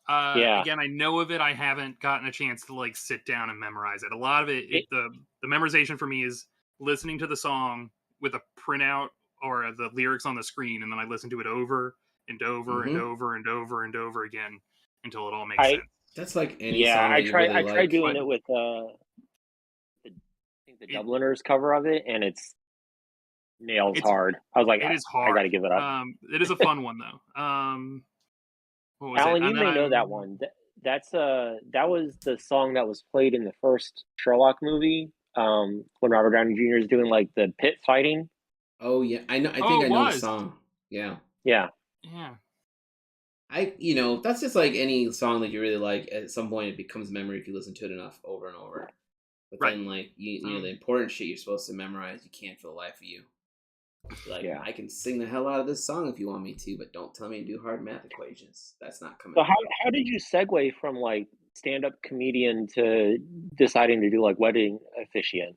Yeah. Again, I know of it. I haven't gotten a chance to like sit down and memorize it. A lot of it the memorization for me is listening to the song with a printout or the lyrics on the screen, and then I listen to it over and over and over and over and over again until it all makes sense. That's like any song that I tried doing it with I think the Dubliners cover of it, and it's nails hard. I was like, it is hard. I got to give it up. It is a fun one though. What was Alan, it? you may know that one. That was the song that was played in the first Sherlock movie. When Robert Downey Jr. is doing like the pit fighting. Oh yeah, I know. I think I know the song. Yeah. Yeah. Yeah. That's just like any song that you really like. At some point, it becomes memory if you listen to it enough over and over. But then, like the important shit you're supposed to memorize, you can't for the life of you. Like, I can sing the hell out of this song if you want me to, but don't tell me to do hard math equations. That's not coming. So how did you segue from like stand-up comedian to deciding to do like wedding officiant?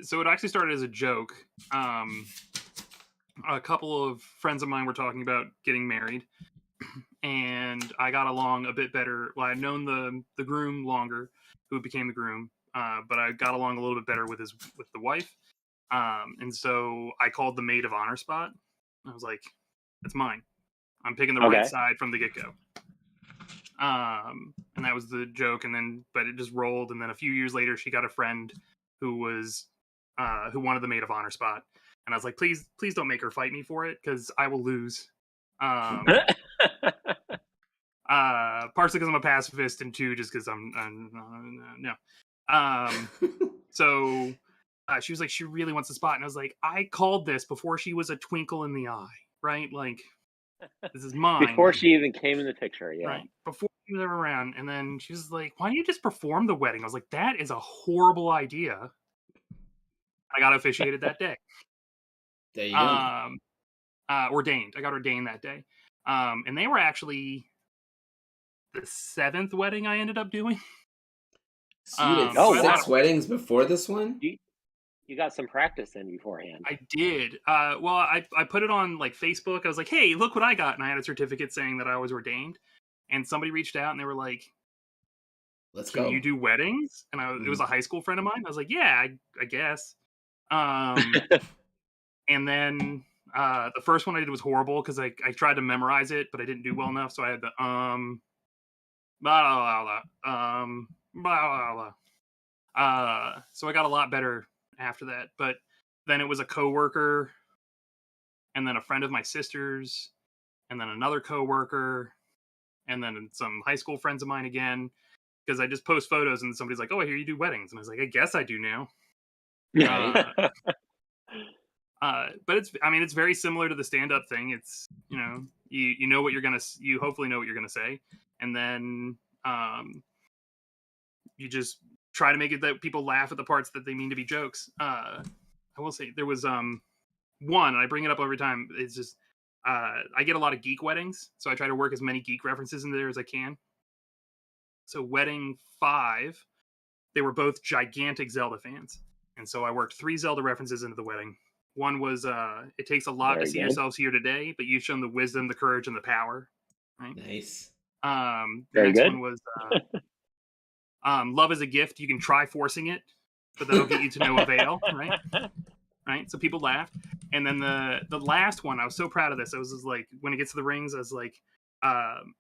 So it actually started as a joke. A couple of friends of mine were talking about getting married, and I got along a bit better. Well, I'd known the groom longer, who became the groom, but I got along a little bit better with the wife. And so I called the maid of honor spot. I was like, "That's mine. I'm picking the right side from the get-go." And that was the joke. But it just rolled. And then a few years later, she got a friend who wanted the maid of honor spot. And I was like, please don't make her fight me for it, because I will lose. Partially because I'm a pacifist, and two, just because I'm no. So she was like, she really wants the spot, and I was like, I called this before she was a twinkle in the eye, right? Like, this is mine. Before she even came in the picture, yeah. Right. Before He was ever around. And then she was like, "Why don't you just perform the wedding?" I was like, "That is a horrible idea." I got officiated that day. There you go. Ordained. I got ordained that day. And they were actually the 7th wedding I ended up doing. So you did Oh, 6 wow. weddings before this one? You got some practice in beforehand. I did. Well, I put it on like Facebook. I was like, "Hey, look what I got," and I had a certificate saying that I was ordained. And somebody reached out and they were like, Let's "Can go. you do weddings?" And it was a high school friend of mine. I was like, "Yeah, I guess." Um, and then the first one I did was horrible because I tried to memorize it, but I didn't do well enough. So I had the blah blah blah blah blah. So I got a lot better after that. But then it was a coworker, and then a friend of my sister's, and then another coworker, and then some high school friends of mine again. Because I just post photos, and somebody's like, "Oh, I hear you do weddings," and I was like, "I guess I do now." Right. But it's very similar to the stand-up thing. It's, you know what you hopefully know what you're gonna say, and then you just try to make it that people laugh at the parts that they mean to be jokes. I will say there was one, and I bring it up every time. It's just I get a lot of geek weddings, so I try to work as many geek references in there as I can. So wedding 5, they were both gigantic Zelda fans, and so I worked 3 Zelda references into the wedding. One was it takes a lot Very to see good. yourselves here today, but you've shown the wisdom, the courage, and the power. Right. Nice. The Very next good. one was love is a gift. You can try forcing it, but that'll get you to no avail. Right. So people laughed. And then the last one, I was so proud of this. I was just like, when it gets to the rings, I was like,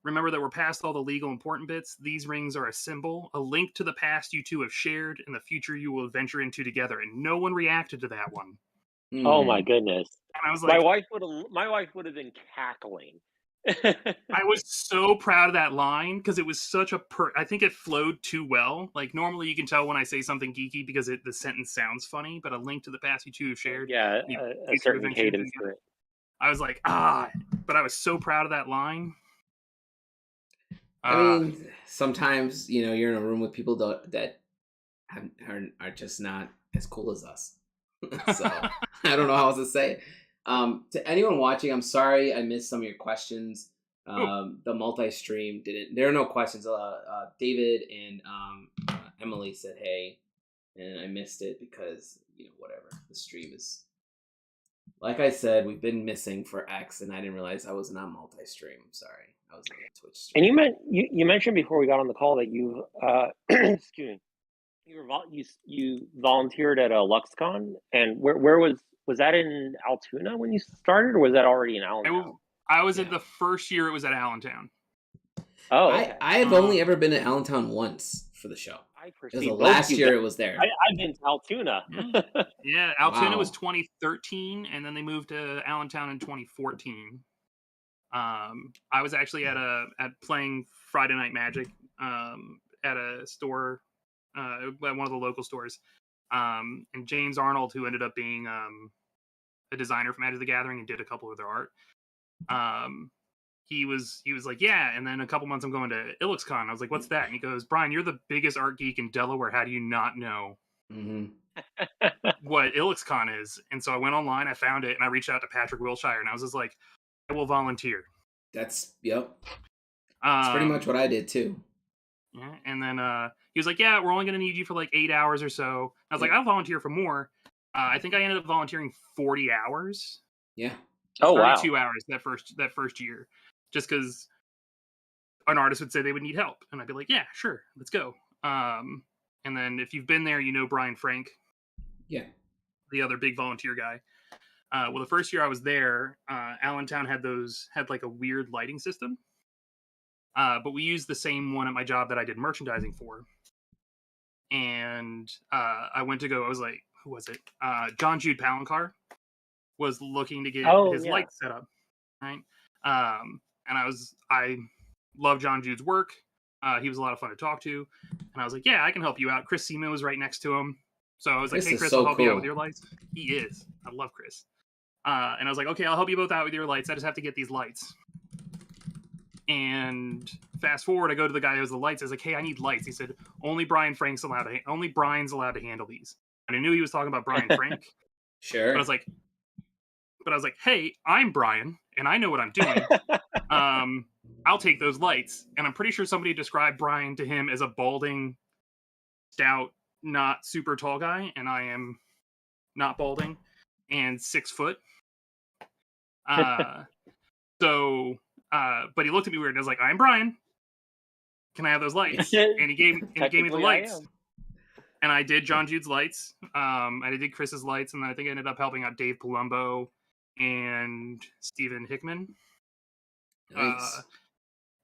remember that we're past all the legal important bits. These rings are a symbol, a link to the past you two have shared and the future you will venture into together. And no one reacted to that one. Oh my goodness. And I was My like, wife would have been cackling. I was so proud of that line because it was such I think it flowed too well. Like normally you can tell when I say something geeky because the sentence sounds funny, but a link to the past you two have shared. Yeah, a certain cadence to it. I was like, but I was so proud of that line. I mean, sometimes, you're in a room with people that are just not as cool as us. So I don't know how else to say it. To anyone watching, I'm sorry I missed some of your questions. The multi-stream didn't. There are no questions. David and Emily said hey, and I missed it because whatever. The stream is, like I said, we've been missing for X, and I didn't realize I wasn't on multi-stream. I'm sorry, I was on a Twitch stream. And you mentioned before we got on the call that you excuse me, you volunteered at a LuxCon, and where was that in Altoona when you started, or was that already in Allentown? I was at the first year. It was at Allentown. Oh, okay. I have only ever been to Allentown once for the show. I It was the last year it was there. I've been to Altoona. Yeah, Altoona was Wow. 2013, and then they moved to Allentown in 2014. I was actually at playing Friday Night Magic at a store, at one of the local stores. And James Arnold, who ended up being a designer for Magic the Gathering and did a couple of their art, he was like, yeah. And then a couple months I'm going to IllexCon. I was like, what's that? And he goes, Brian, you're the biggest art geek in Delaware. How do you not know what IllexCon is? And so I went online, I found it, and I reached out to Patrick Wilshire, and I was just like, I will volunteer. Yep. That's pretty much what I did too. Yeah, and then he was like, yeah, we're only going to need you for like 8 hours or so. I was like, I'll volunteer for more. I think I ended up volunteering 40 hours. Yeah. Oh, wow. 32 hours that first year, just because an artist would say they would need help, and I'd be like, yeah, sure, let's go. And then if you've been there, you know Brian Frank. Yeah. The other big volunteer guy. Well, the first year I was there, Allentown had like a weird lighting system. But we used the same one at my job that I did merchandising for. And I went to go, I was like, who was it? John Jude Panakal was looking to get his lights set up. Right. And I love John Jude's work. He was a lot of fun to talk to. And I was like, yeah, I can help you out. Chris Seaman was right next to him. So I was like, hey, Chris, I'll help you out with your lights. He is. I love Chris. And I was like, okay, I'll help you both out with your lights. I just have to get these lights. And fast forward, I go to the guy who has the lights. I was like, "Hey, I need lights." He said, "Only Brian's allowed to handle these." And I knew he was talking about Brian Frank, Sure. but I was like, "Hey, I'm Brian, and I know what I'm doing. I'll take those lights." And I'm pretty sure somebody described Brian to him as a balding, stout, not super tall guy, and I am not balding and 6 foot. But he looked at me weird and I was like, "I'm Brian. Can I have those lights?" And he gave me the Technically, lights. And I did John Jude's lights. I did Chris's lights, and then I think I ended up helping out Dave Palumbo and Stephen Hickman. Nice.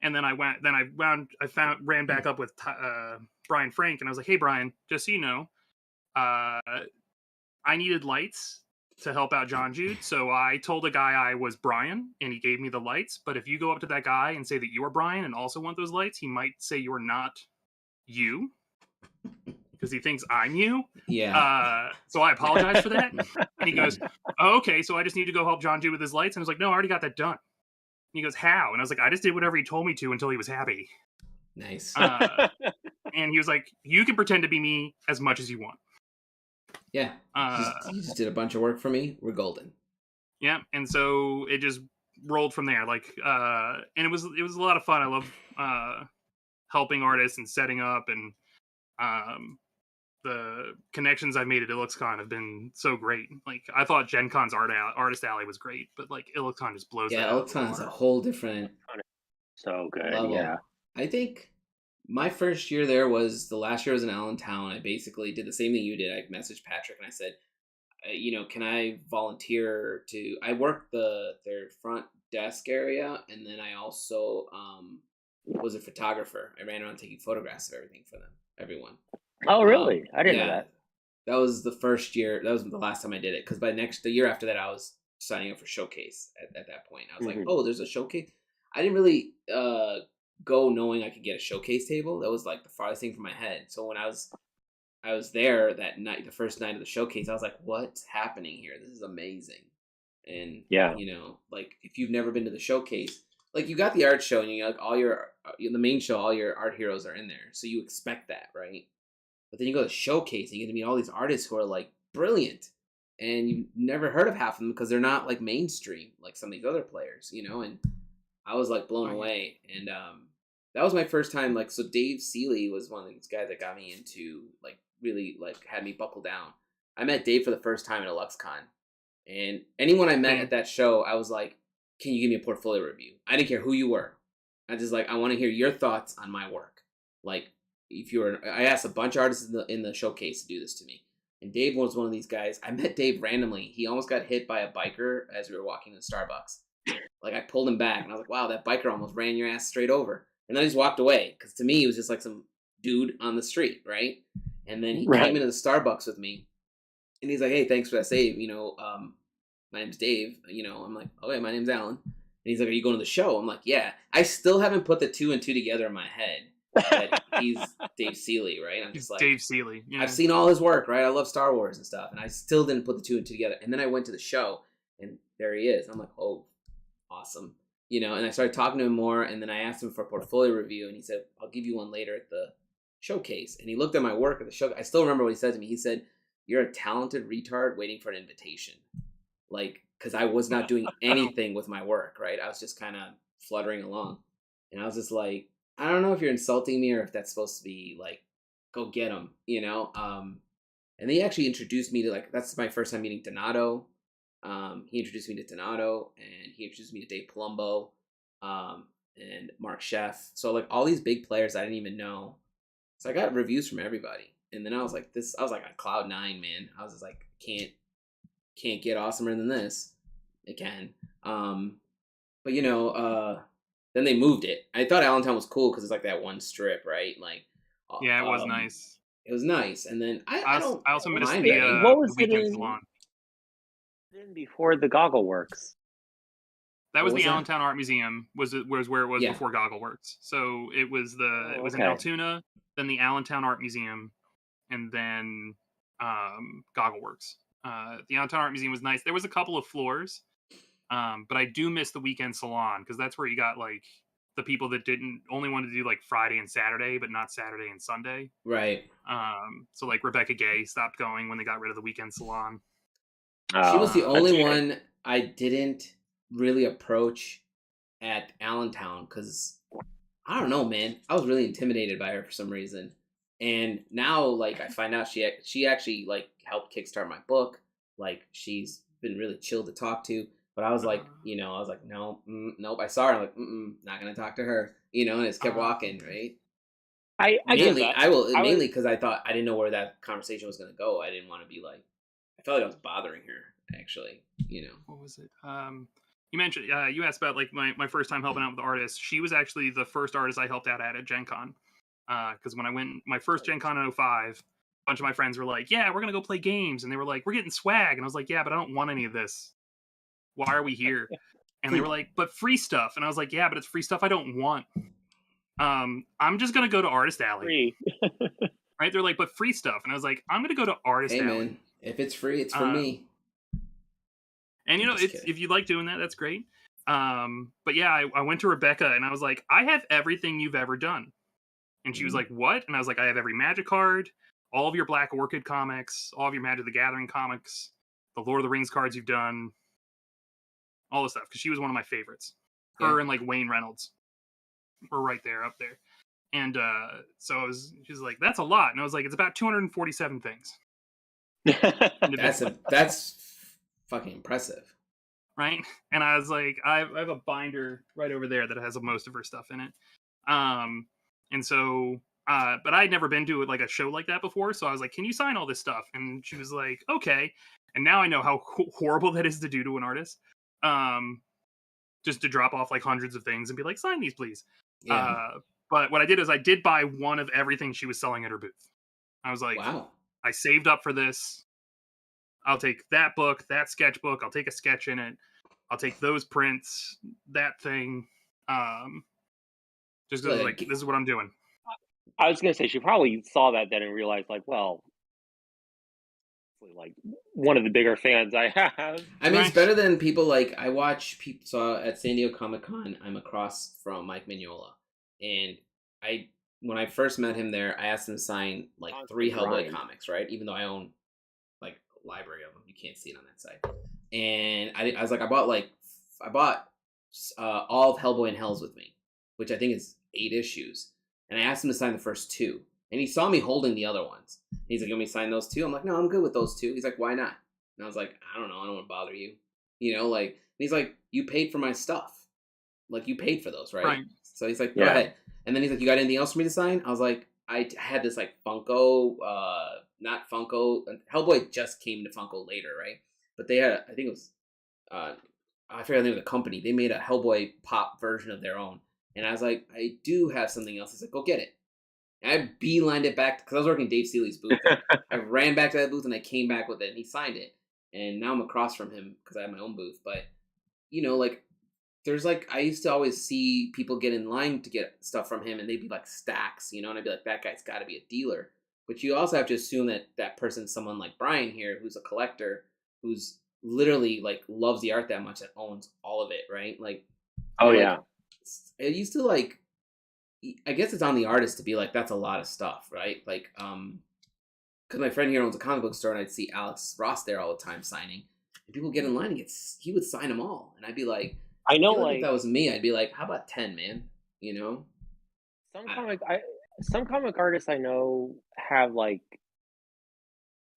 And then ran back up with Brian Frank, and I was like, "Hey, Brian, just so you know, I needed lights to help out John Jude, so I told a guy I was Brian, and he gave me the lights. But if you go up to that guy and say that you're Brian and also want those lights, he might say you're not you, because he thinks I'm you. Yeah. So I apologize for that." And he goes, "Oh, okay, so I just need to go help John Jude with his lights?" And I was like, "No, I already got that done." And he goes, "How?" And I was like, "I just did whatever he told me to until he was happy." Nice. And he was like, "You can pretend to be me as much as you want." Yeah. You just did a bunch of work for me. We're golden. Yeah, and so it just rolled from there. And it was a lot of fun. I love helping artists and setting up, and the connections I've made at IllixCon have been so great. Like, I thought Gen Con's Artist Alley was great, but like IllixCon just blows that out. IllixCon is a whole different so good level. Yeah, I think my first year there was the last year I was in Allentown. I basically did the same thing you did. I messaged Patrick and I said, can I volunteer to? I worked their front desk area, and then I also was a photographer. I ran around taking photographs of everyone. oh really? I didn't know that. That was the first year. That was the last time I did it, because the year after that I was signing up for Showcase at that point. I was like, oh, there's a Showcase. I didn't really go knowing I could get a Showcase table. That was like the farthest thing from my head. So when I was there that night, the first night of the Showcase, I was like, what's happening here? This is amazing. And like, if you've never been to the Showcase, like, you got the art show and you like the main show, all your art heroes are in there, so you expect that, right? But then you go to the Showcase and you get to meet all these artists who are like brilliant, and you've never heard of half of them because they're not like mainstream like some of these other players, and I was like blown away. And that was my first time. Like, so Dave Seeley was one of these guys that got me into, like, really like had me buckle down. I met Dave for the first time at IllixCon, and anyone I met at that show, I was like, can you give me a portfolio review? I didn't care who you were. I just like, I want to hear your thoughts on my work. Like, I asked a bunch of artists in the Showcase to do this to me, and Dave was one of these guys. I met Dave randomly. He almost got hit by a biker as we were walking to Starbucks. Like, I pulled him back, and I was like, wow, that biker almost ran your ass straight over. And then I just walked away, because to me, he was just like some dude on the street, right? And then he came into the Starbucks with me, and he's like, hey, thanks for that save. My name's Dave. I'm like, okay, my name's Allen. And he's like, are you going to the show? I'm like, yeah. I still haven't put the 2 and 2 together in my head that he's Dave Seeley, right? I'm just like, Dave Seeley. Yeah. I've seen all his work, right? I love Star Wars and stuff, and I still didn't put the 2 and 2 together. And then I went to the show, and there he is. I'm like, oh, awesome. And I started talking to him more, and then I asked him for a portfolio review, and he said, I'll give you one later at the Showcase. And he looked at my work at the show. I still remember what he said to me. He said, you're a talented retard waiting for an invitation. Like, because I was not doing anything with my work, right? I was just kind of fluttering along. And I was just like, I don't know if you're insulting me or if that's supposed to be like, go get him, And they actually introduced me to, like, that's my first time meeting Donato. He introduced me to Donato, and he introduced me to Dave Palumbo, and Mark Sheff. So, like, all these big players I didn't even know. So I got reviews from everybody. And then I was like on cloud 9, man. I was just like, can't get awesomer than this. It can. But then they moved it. I thought Allentown was cool because it's like that one strip, right? Like, yeah, it was nice. It was nice. And then I also missed what was the it weekend salon. Before the Goggle Works? That was the Allentown Art Museum. Was where it was before Goggle Works. So it was in Altoona, then the Allentown Art Museum, and then Goggle Works. The Allentown Art Museum was nice. There was a couple of floors, but I do miss the weekend salon because that's where you got like the people that didn't only wanted to do like Friday and Saturday, but not Saturday and Sunday. Right. So like Rebecca Gay stopped going when they got rid of the weekend salon. She was the that's only fair. one I didn't really approach at Allentown because I don't know, man. I was really intimidated by her for some reason, and now like I find out she actually like helped kickstart my book. Like she's been really chill to talk to. But I was like, I was like, no, nope. I saw her. I'm like, not gonna talk to her. And just kept walking, right? I get Mainly, that. mainly because I thought I didn't know where that conversation was gonna go. I didn't want to be like, I felt like I was bothering her. Actually, What was it? You mentioned you asked about like my first time helping out with the artists. She was actually the first artist I helped out at Gen Con. Because when I went my first Gen Con in 05, a bunch of my friends were like, yeah, we're gonna go play games, and they were like, we're getting swag, and I was like, yeah, but I don't want any of this. Why are we here? And they were like, but free stuff. And I was like, yeah, but it's free stuff I don't want. I'm just going to go to Artist Alley. Right? They're like, but free stuff. And I was like, I'm going to go to Artist Alley. Man, if it's free, it's for me. And, if you like doing that, that's great. But yeah, I went to Rebecca and I was like, I have everything you've ever done. And she was like, what? And I was like, I have every Magic card, all of your Black Orchid comics, all of your Magic the Gathering comics, the Lord of the Rings cards you've done. All this stuff, because she was one of my favorites. Her and like Wayne Reynolds were right there, up there. And so she's like, that's a lot. And I was like, it's about 247 things. That's fucking impressive. Right? And I was like, I have a binder right over there that has most of her stuff in it. And so, but I'd never been to like a show like that before. So I was like, can you sign all this stuff? And she was like, okay. And now I know how horrible that is to do to an artist. Just to drop off like hundreds of things and be like, sign these, please. Yeah. But what I did is I did buy one of everything she was selling at her booth. I was like, wow, I saved up for this. I'll take that book, that sketchbook. I'll take a sketch in it. I'll take those prints, that thing. Just like, this is what I'm doing. I was going to say, she probably saw that then and realized like, well, like one of the bigger fans I have. I mean, it's better than people like I watch people. So at San Diego Comic-Con, I'm across from Mike Mignola, and when I first met him there, I asked him to sign like 3 Hellboy comics, right? Even though I own like a library of them, you can't see it on that side. And I was like, I bought all of Hellboy and Hells with me, which I think is 8 issues, and I asked him to sign the first 2. And he saw me holding the other ones. He's like, you want me to sign those 2? I'm like, no, I'm good with those 2. He's like, why not? And I was like, I don't know. I don't want to bother you. Like, and he's like, you paid for my stuff. Like, you paid for those, right? So he's like, go ahead. And then he's like, you got anything else for me to sign? I was like, I had this like Funko, not Funko. Hellboy just came to Funko later, right? But they had, I think it was, I forget the name of the company. They made a Hellboy pop version of their own. And I was like, I do have something else. He's like, go get it. I beelined it back because I was working Dave Seeley's booth. I ran back to that booth and I came back with it and he signed it. And now I'm across from him because I have my own booth. But, like, there's like, I used to always see people get in line to get stuff from him and they'd be like stacks, and I'd be like, that guy's got to be a dealer. But you also have to assume that that person's someone like Brian here, who's a collector, who's literally like loves the art that much that owns all of it, right? Like, yeah. It used to like, I guess it's on the artist to be like, that's a lot of stuff, right? Like, because my friend here owns a comic book store, and I'd see Alex Ross there all the time signing, and people get in line and he would sign them all, and I'd be like, I know, like if that was me, I'd be like, how about 10, man? Some comic artists I know have like,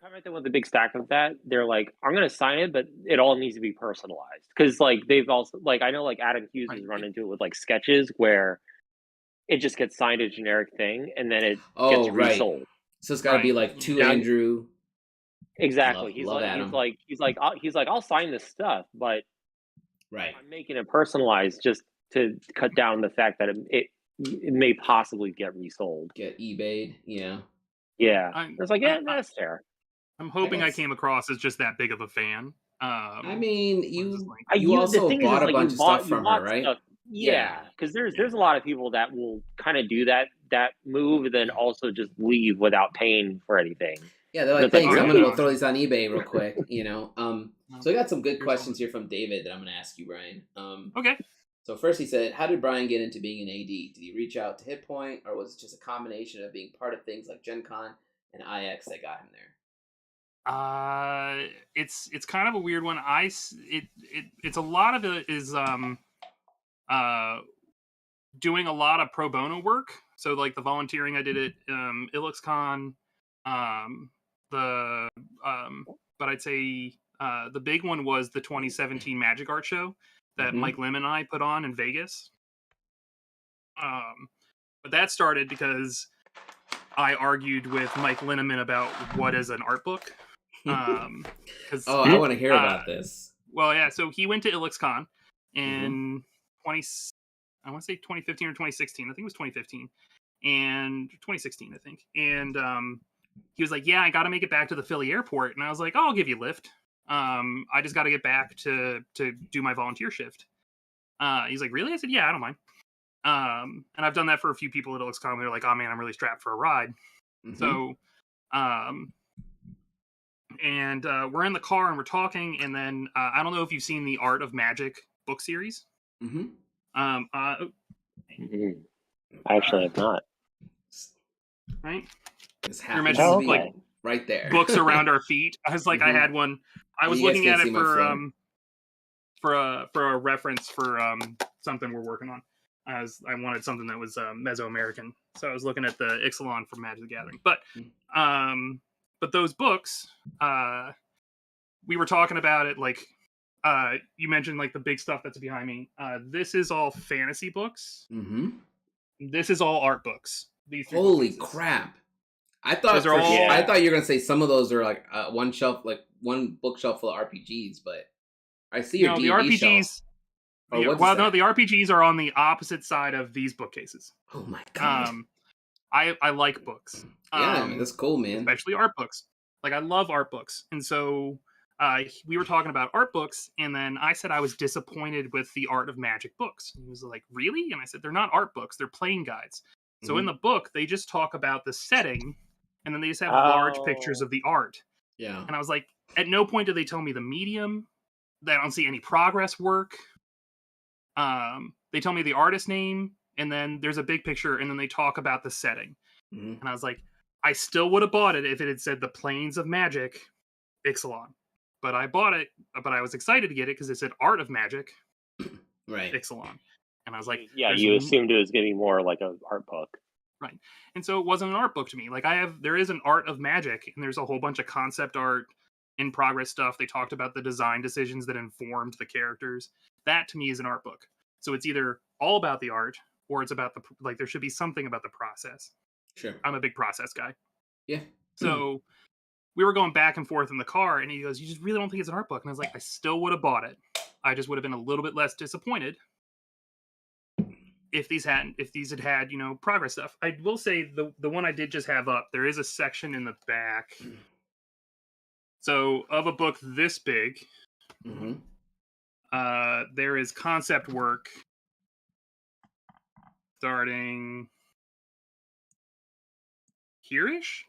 comic with a big stack of that. They're like, I'm gonna sign it, but it all needs to be personalized because like they've also like I know like Adam Hughes has run into it with like sketches where it just gets signed a generic thing and then it gets resold. So it's got to be like to Andrew. Exactly. Adam. He's like, I'll sign this stuff, but I'm making it personalized just to cut down the fact that it may possibly get resold. Get eBayed, Yeah. It's like, that's fair. I'm hoping I came across as just that big of a fan. I mean, you also bought a bunch of stuff from her, right? Yeah, because there's a lot of people that will kind of do that move and then also just leave without paying for anything. Yeah, they're like, thanks, I'm gonna go throw these on eBay real quick, So I got some good questions here from David that I'm gonna ask you, Brian. Okay. So first he said, how did Brian get into being an AD? Did he reach out to Hit Point, or was it just a combination of being part of things like Gen Con and IX that got him there? It's kind of a weird one. It's a lot of it is uh doing a lot of pro bono work. So like the volunteering I did at IllexCon, the but I'd say the big one was the 2017 Magic Art Show that Mike Lim and I put on in Vegas. But that started because I argued with Mike Linneman about what is an art book. I want to hear about this. Well, yeah. So he went to IllexCon in I want to say 2015 or 2016. I think it was 2015 and 2016, I think. And he was like, "Yeah, I got to make it back to the Philly airport." And I was like, "Oh, I'll give you a lift. I just got to get back to do my volunteer shift." He's like, "Really?" I said, "Yeah, I don't mind." And I've done that for a few people at IllexCon. They're like, "Oh man, I'm really strapped for a ride." So, and we're in the car and we're talking, and then I don't know if you've seen the Art of Magic book series. I actually have not. Right? This happens to be like right there. Books around our feet. I was like, I had one. I was looking at it for a reference for something we're working on. As I wanted something that was Mesoamerican, so I was looking at the Ixalan from Magic the Gathering. But those books, we were talking about it. Like you mentioned, like the big stuff that's behind me. This is all fantasy books. This is all art books. These holy crap! I thought I thought you were gonna say some of those are like one shelf, like one bookshelf full of RPGs, but I see your D&D the RPGs. Shelf. The RPGs are on the opposite side of these bookcases. Oh my god! I like books. Yeah, man, that's cool, man. Especially art books. Like I love art books, and so we were talking about art books, and then I said I was disappointed with the Art of Magic books. And he was like, "Really?" And I said, "They're not art books; they're playing guides." So in the book, they just talk about the setting, and then they just have large pictures of the art. Yeah. And I was like, at no point do they tell me the medium. I don't see any progress work. They tell me the artist name, and then there's a big picture, and then they talk about the setting. And I was like, I still would have bought it if it had said the Plains of Magic, Ixalan. But I bought it, but I was excited to get it because it said Art of Magic, right, Ixalan. And I was like, yeah, you assumed it was going to be more like an art book. Right. And so it wasn't an art book to me. Like there is an Art of Magic, and there's a whole bunch of concept art, in progress stuff. They talked about the design decisions that informed the characters. That to me is an art book. So it's either all about the art, or it's about there should be something about the process. Sure. I'm a big process guy. Yeah. So we were going back and forth in the car, and he goes, "You just really don't think it's an art book?" And I was like, I still would have bought it. I just would have been a little bit less disappointed if these had progress stuff. I will say the one I did just have up, there is a section in the back. So of a book this big, there is concept work starting here-ish.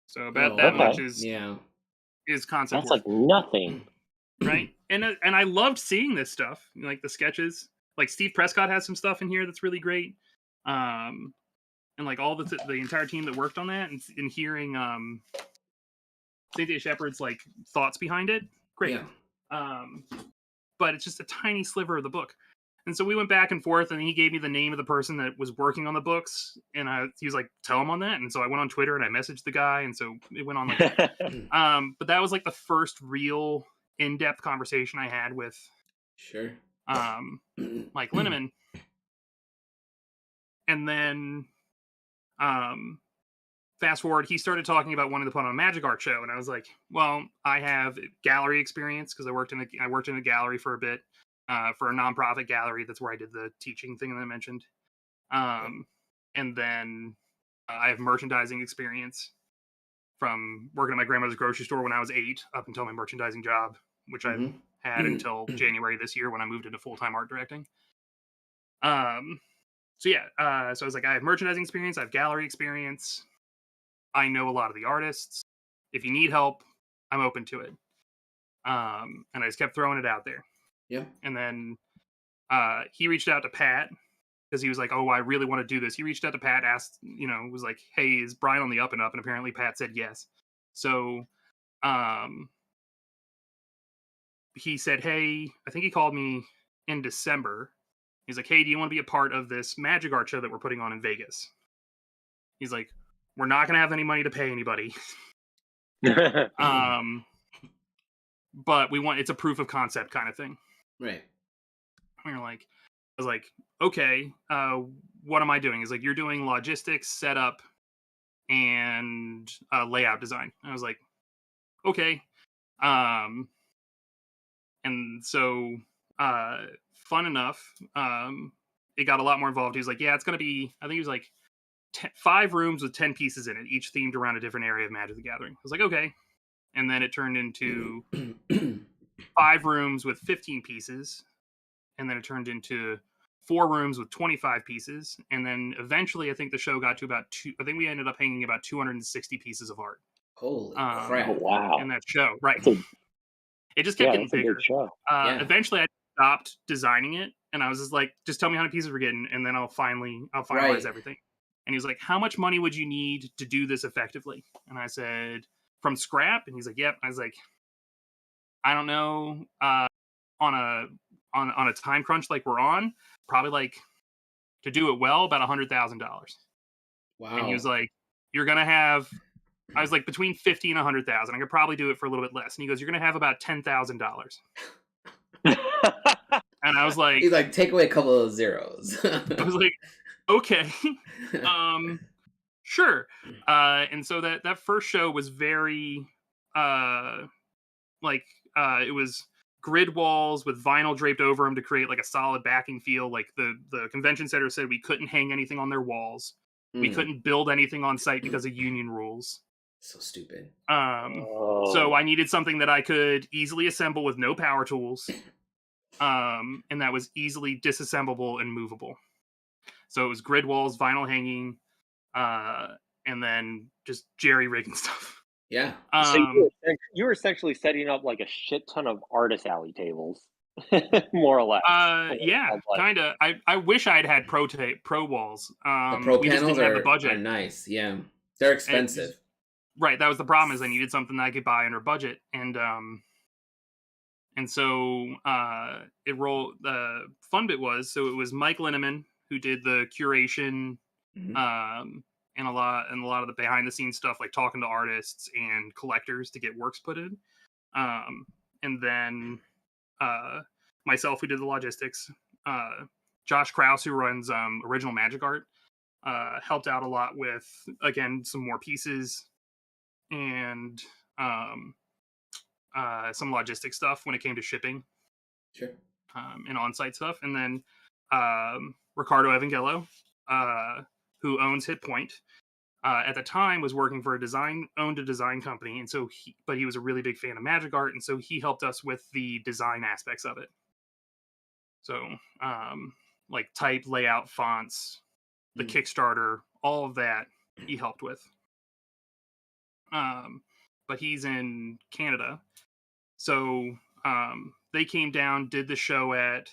So about that much is concept That's work. like nothing. Right? And I loved seeing this stuff, like the sketches. Like Steve Prescott has some stuff in here that's really great. And like all the entire team that worked on that, and hearing Cynthia Shepard's like thoughts behind it, great. Yeah. But it's just a tiny sliver of the book. And so we went back and forth, and he gave me the name of the person that was working on the books, and he was like, "Tell him on that." And so I went on Twitter and I messaged the guy, and so it went on like that. But that was like the first real in-depth conversation I had with Mike Linneman. And then fast forward, he started talking about wanting to put on a magic art show, and I was like, "Well, I have gallery experience because I worked in a gallery for a bit, for a nonprofit gallery. That's where I did the teaching thing that I mentioned. And then I have merchandising experience from working at my grandmother's grocery store when I was 8 up until my merchandising job, which I had until January this year when I moved into full-time art directing. So I was like, I have merchandising experience, I have gallery experience, I know a lot of the artists. If you need help, I'm open to it." And I just kept throwing it out there. Yeah. And then he reached out to Pat because he was like, "Oh, I really want to do this." He reached out to Pat, asked, was like, "Hey, is Brian on the up and up?" And apparently Pat said yes. So, he said, "Hey," I think he called me in December. He's like, "Hey, do you want to be a part of this Magic Art show that we're putting on in Vegas?" He's like, "We're not going to have any money to pay anybody." But it's a proof of concept kind of thing. Right. And I was like, okay, what am I doing? He's like, you're doing logistics, setup, and layout design. And I was like, okay. And so, fun enough, it got a lot more involved. He was like, yeah, it's going to be, I think he was like 5 rooms with 10 pieces in it, each themed around a different area of Magic the Gathering. I was like, okay. And then it turned into 5 rooms with 15 pieces. And then it turned into 4 rooms with 25 pieces. And then eventually, I think the show got to about we ended up hanging about 260 pieces of art. Holy crap. Oh, wow. In that show, right. It just kept getting bigger. A big show. Eventually, I stopped designing it. And I was just like, just tell me how many pieces we're getting. And then I'll finalize everything. And he was like, how much money would you need to do this effectively? And I said, from scrap? And he's like, yep. I was like, I don't know. On a time crunch like we're on, probably like to do it well, about $100,000. Wow. And he was like, you're gonna have, I was like, between 50 and 100,000. I could probably do it for a little bit less. And he goes, you're gonna have about $10,000. And I was like, he's like, take away a couple of zeros. I was like, okay, sure. And so that first show was very it was grid walls with vinyl draped over them to create like a solid backing feel. Like the convention center said we couldn't hang anything on their walls. We couldn't build anything on site because of union rules. So stupid. So I needed something that I could easily assemble with no power tools. And that was easily disassemblable and movable. So it was grid walls, vinyl hanging, and then just jerry rigging stuff. Yeah. So you were essentially setting up like a shit ton of artist alley tables, more or less. Yeah, kind of. I wish I had pro walls. The pro we panels just didn't have the budget. Are nice. Yeah, they're expensive. Right. That was the problem. Is I needed something that I could buy under budget, and so it rolled. The fun bit was it was Mike Linneman who did the curation. And a lot of the behind the scenes stuff, like talking to artists and collectors to get works put in. And then myself, who did the logistics. Josh Krause, who runs Original Magic Art, helped out a lot with, again, some more pieces and some logistic stuff when it came to shipping. Sure. And on-site stuff. And then Ricardo Evangello, who owns Hit Point, at the time was working for owned a design company, and so he was a really big fan of magic art, and so he helped us with the design aspects of it. So, like type, layout, fonts, the Kickstarter, all of that he helped with. But he's in Canada, so they came down, did the show at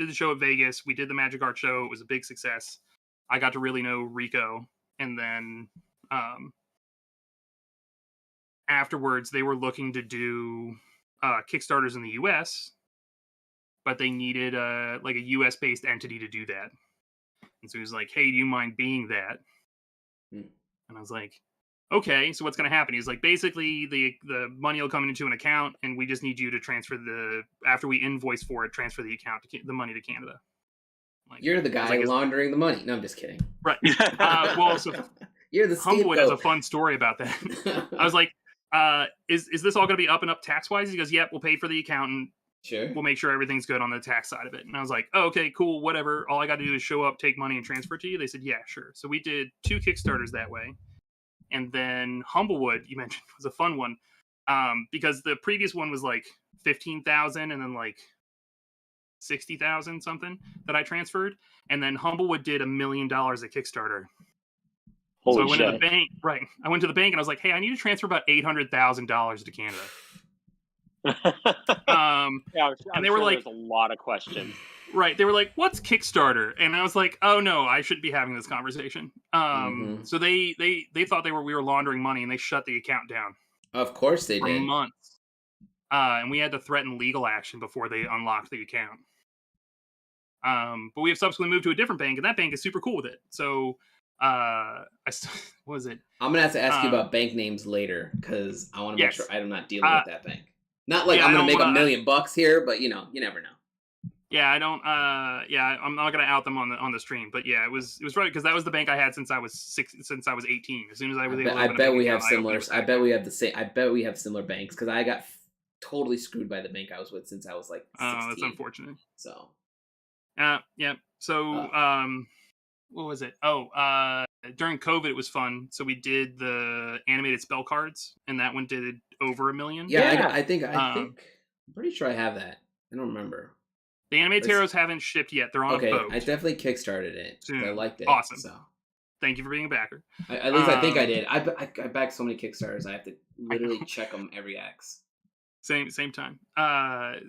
Vegas. We did the magic art show. It was a big success. I got to really know Rico, and then afterwards they were looking to do Kickstarters in the US, but they needed a US based entity to do that. And so he was like, hey, do you mind being that? And I was like, okay, so what's going to happen? He's like, basically the money will come into an account, and we just need you to transfer after we invoice for it, transfer the money to Canada. Like, you're the guy laundering the money. No, I'm just kidding. Right. Well, so you're the Humblewood has a fun story about that. I was like, is this all going to be up and up tax-wise? He goes, yep, we'll pay for the accountant. Sure. We'll make sure everything's good on the tax side of it. And I was like, oh, okay, cool, whatever. All I got to do is show up, take money, and transfer it to you. They said, yeah, sure. So we did 2 Kickstarters that way. And then Humblewood, you mentioned, was a fun one. Because the previous one was like 15,000 and then like 60,000 something that I transferred, and then Humblewood did $1 million at Kickstarter. Holy so I went shit. to the bank. Right, I went to the bank and I was like, "Hey, I need to transfer about $800,000 to Canada." Yeah, I'm and they were sure like, there's a lot of questions. right, they were like, "What's Kickstarter?" And I was like, "Oh no, I shouldn't be having this conversation." So they thought we were laundering money, and they shut the account down Of course they for did. months. And we had to threaten legal action before they unlocked the account. But we have subsequently moved to a different bank, and that bank is super cool with it. So, what was it? I'm gonna have to ask you about bank names later because I want to make sure Yes. I'm not dealing with that bank. Not like Yeah, I'm I gonna don't make wanna. $1 million here, but you never know. Yeah, I don't. Yeah, I'm not gonna out them on the stream, but yeah, it was right because that was the bank I had since I was 18. As soon as I was able to I open a bet bank we account, have I opened similar. it with I that bet account. we have the same. I bet we have similar banks because I got totally screwed by the bank I was with since I was like 16. That's unfortunate. So. Yeah. So, what was it? Oh, during COVID, it was fun. So we did the animated spell cards, and that one did over 1 million. Yeah, I think Um, I'm pretty sure I have that. I don't remember. The animated tarots haven't shipped yet. They're on a Okay, boat. I definitely kickstarted it. I Soon. liked it. Awesome. So Thank you for being a backer. at least I think I did. I backed so many Kickstarters. I have to literally check them every X. Same time.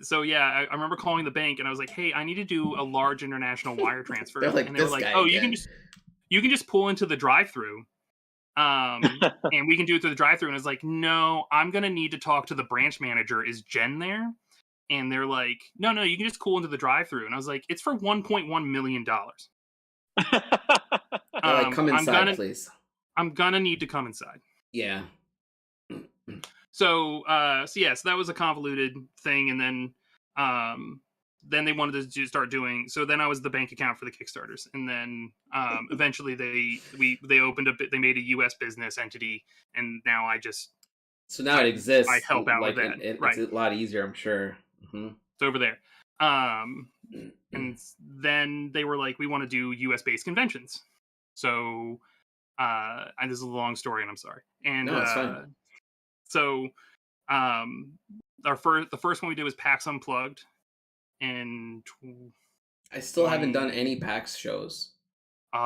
So yeah, I remember calling the bank and I was like, "Hey, I need to do a large international wire transfer." They're like, and they were "This like, guy "Oh, again." you can just pull into the drive-through, and we can do it through the drive-through." And I was like, "No, I'm gonna need to talk to the branch manager. Is Jen there?" And they're like, "No, you can just pull into the drive-through." And I was like, "It's for $1.1 million. They're like, "Come inside, please." I'm gonna need to come inside." Yeah. So so that was a convoluted thing, and then they wanted to start doing. So then I was the bank account for the Kickstarters, and then eventually they opened up. They made a U.S. business entity, and now I just So now it exists. I help out like with that. it's Right, a lot easier, I'm sure. it's over there. And then they were like, "We want to do U.S. based conventions." So and this is a long story, and I'm sorry. And No, it's fine. So the first one we did was PAX Unplugged, and I still haven't done any PAX shows.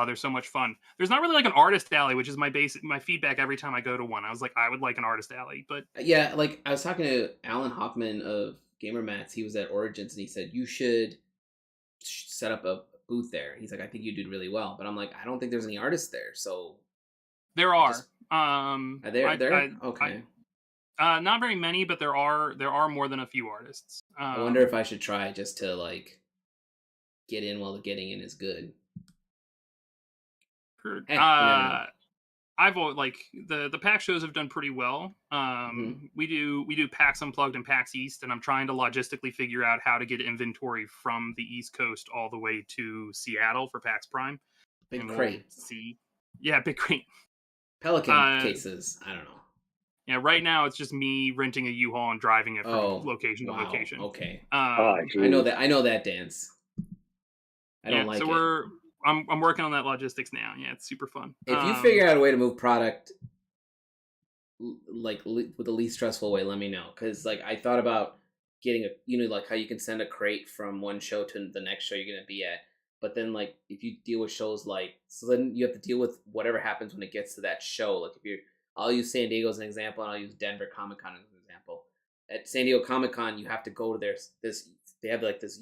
they're so much fun. There's not really like an artist alley, which is my feedback every time I go to one. I was like, I would like an artist alley, but Yeah, like I was talking to Alan Hoffman of Gamer Mats. He was at Origins, and he said you should set up a booth there. He's like, I think you did really well, but I'm like, I don't think there's any artists there. So there are. Are there? Okay. Not very many, but there are more than a few artists. I wonder if I should try just to like get in while the getting in is good. I've like the PAX shows have done pretty well. We do PAX Unplugged and PAX East, and I'm trying to logistically figure out how to get inventory from the East Coast all the way to Seattle for PAX Prime. Big crate. Yeah, big crate. Pelican cases. I don't know. Yeah, right now it's just me renting a U-Haul and driving it from location to location. Okay. I know that dance. I don't like it. I'm working on that logistics now. Yeah, it's super fun. If you figure out a way to move product like with the least stressful way, let me know. Because like I thought about getting like how you can send a crate from one show to the next show you're gonna be at. But then like if you deal with shows so then you have to deal with whatever happens when it gets to that show. Like I'll use San Diego as an example, and I'll use Denver Comic Con as an example. At San Diego Comic Con, you have to go to they have like this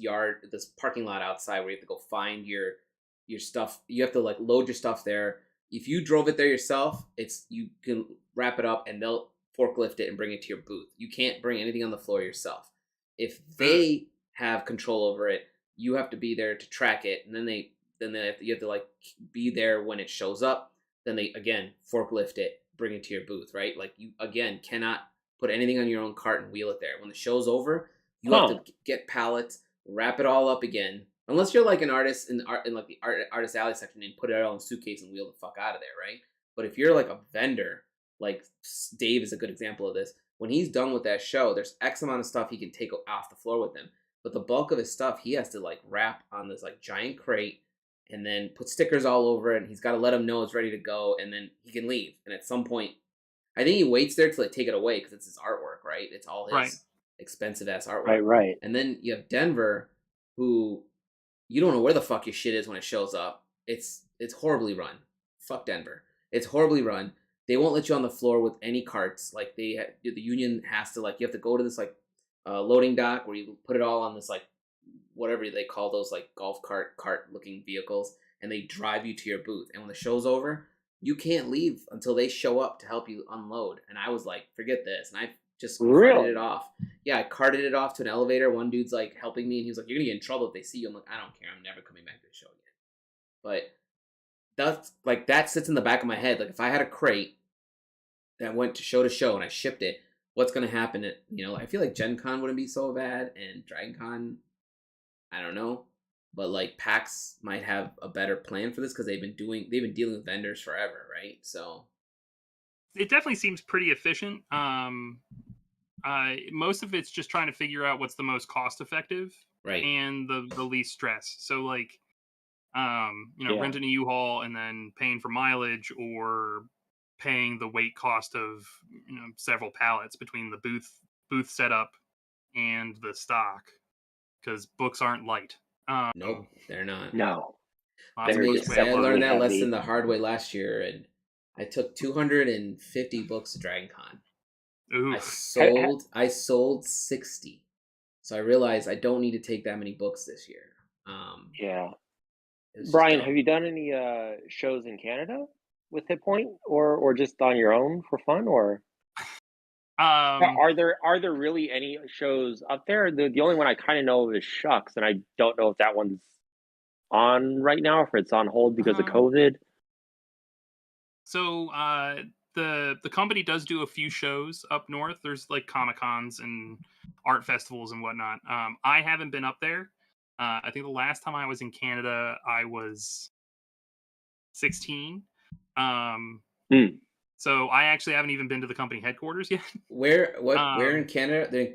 parking lot outside where you have to go find your stuff. You have to like load your stuff there. If you drove it there yourself, you can wrap it up and they'll forklift it and bring it to your booth. You can't bring anything on the floor yourself. If they have control over it, you have to be there to track it, and then you have to like be there when it shows up. Then they again forklift it, bring it to your booth, right? Like you again cannot put anything on your own cart and wheel it there. When the show's over, you have to get pallets, wrap it all up again. Unless you're like an artist in like the artist alley section and put it all in a suitcase and wheel the fuck out of there, right? But if you're like a vendor, like Dave is a good example of this. When he's done with that show, there's X amount of stuff he can take off the floor with him. But the bulk of his stuff, he has to like wrap on this like giant crate and then put stickers all over it. And he's got to let him know it's ready to go, and then he can leave. And at some point, I think he waits there till they take it away because it's his artwork, right? It's all his expensive ass artwork. Right. And then you have Denver, who you don't know where the fuck your shit is when it shows up. It's horribly run. Fuck Denver. It's horribly run. They won't let you on the floor with any carts. Like the union has to like you have to go to this like loading dock where you put it all on this like whatever they call those like golf cart looking vehicles, and they drive you to your booth. And when the show's over, you can't leave until they show up to help you unload. And I was like, forget this, and I just carted it off. Yeah, I carted it off to an elevator. One dude's like helping me, and he was like, "You're gonna get in trouble if they see you." I'm like, "I don't care. I'm never coming back to the show again." But that's like that sits in the back of my head. Like if I had a crate that went to show and I shipped it, what's gonna happen? I feel like Gen Con wouldn't be so bad, and Dragon Con, I don't know, but like PAX might have a better plan for this because they've been dealing with vendors forever, right? So it definitely seems pretty efficient. Most of it's just trying to figure out what's the most cost effective, right, and the least stress. So like, renting a U-Haul and then paying for mileage, or paying the weight cost of several pallets between the booth setup and the stock, because books aren't light. nope, they're not. No, I learned that lesson the hard way last year, and I took 250 books to Dragon Con. I sold 60, so I realized I don't need to take that many books this year. Brian, have you done any shows in Canada with Hit Point, or just on your own for fun, or are there really any shows up there? The only one I kind of know of is Shucks, and I don't know if that one's on right now, or if it's on hold because of COVID. So the company does do a few shows up north. There's like Comic-Cons and art festivals and whatnot. I haven't been up there. I think the last time I was in Canada, I was 16. So I actually haven't even been to the company headquarters yet. Where in Canada? They're in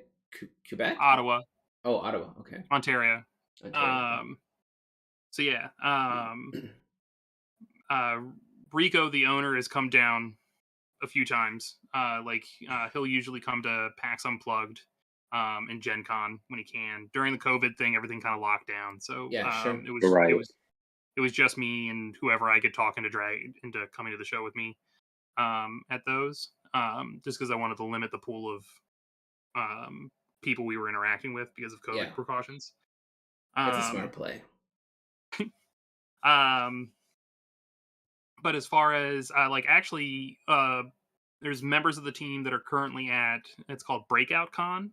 Quebec? Ottawa. Oh, Ottawa. Okay. Ontario. So yeah. Rico, the owner, has come down a few times. He'll usually come to PAX Unplugged and Gen Con when he can. During the COVID thing, everything kind of locked down. So sure. It was just me and whoever I could talk into coming to the show with me at those. Just because I wanted to limit the pool of people we were interacting with because of COVID precautions. That's a smart play. But as far as there's members of the team that are currently at, it's called Breakout Con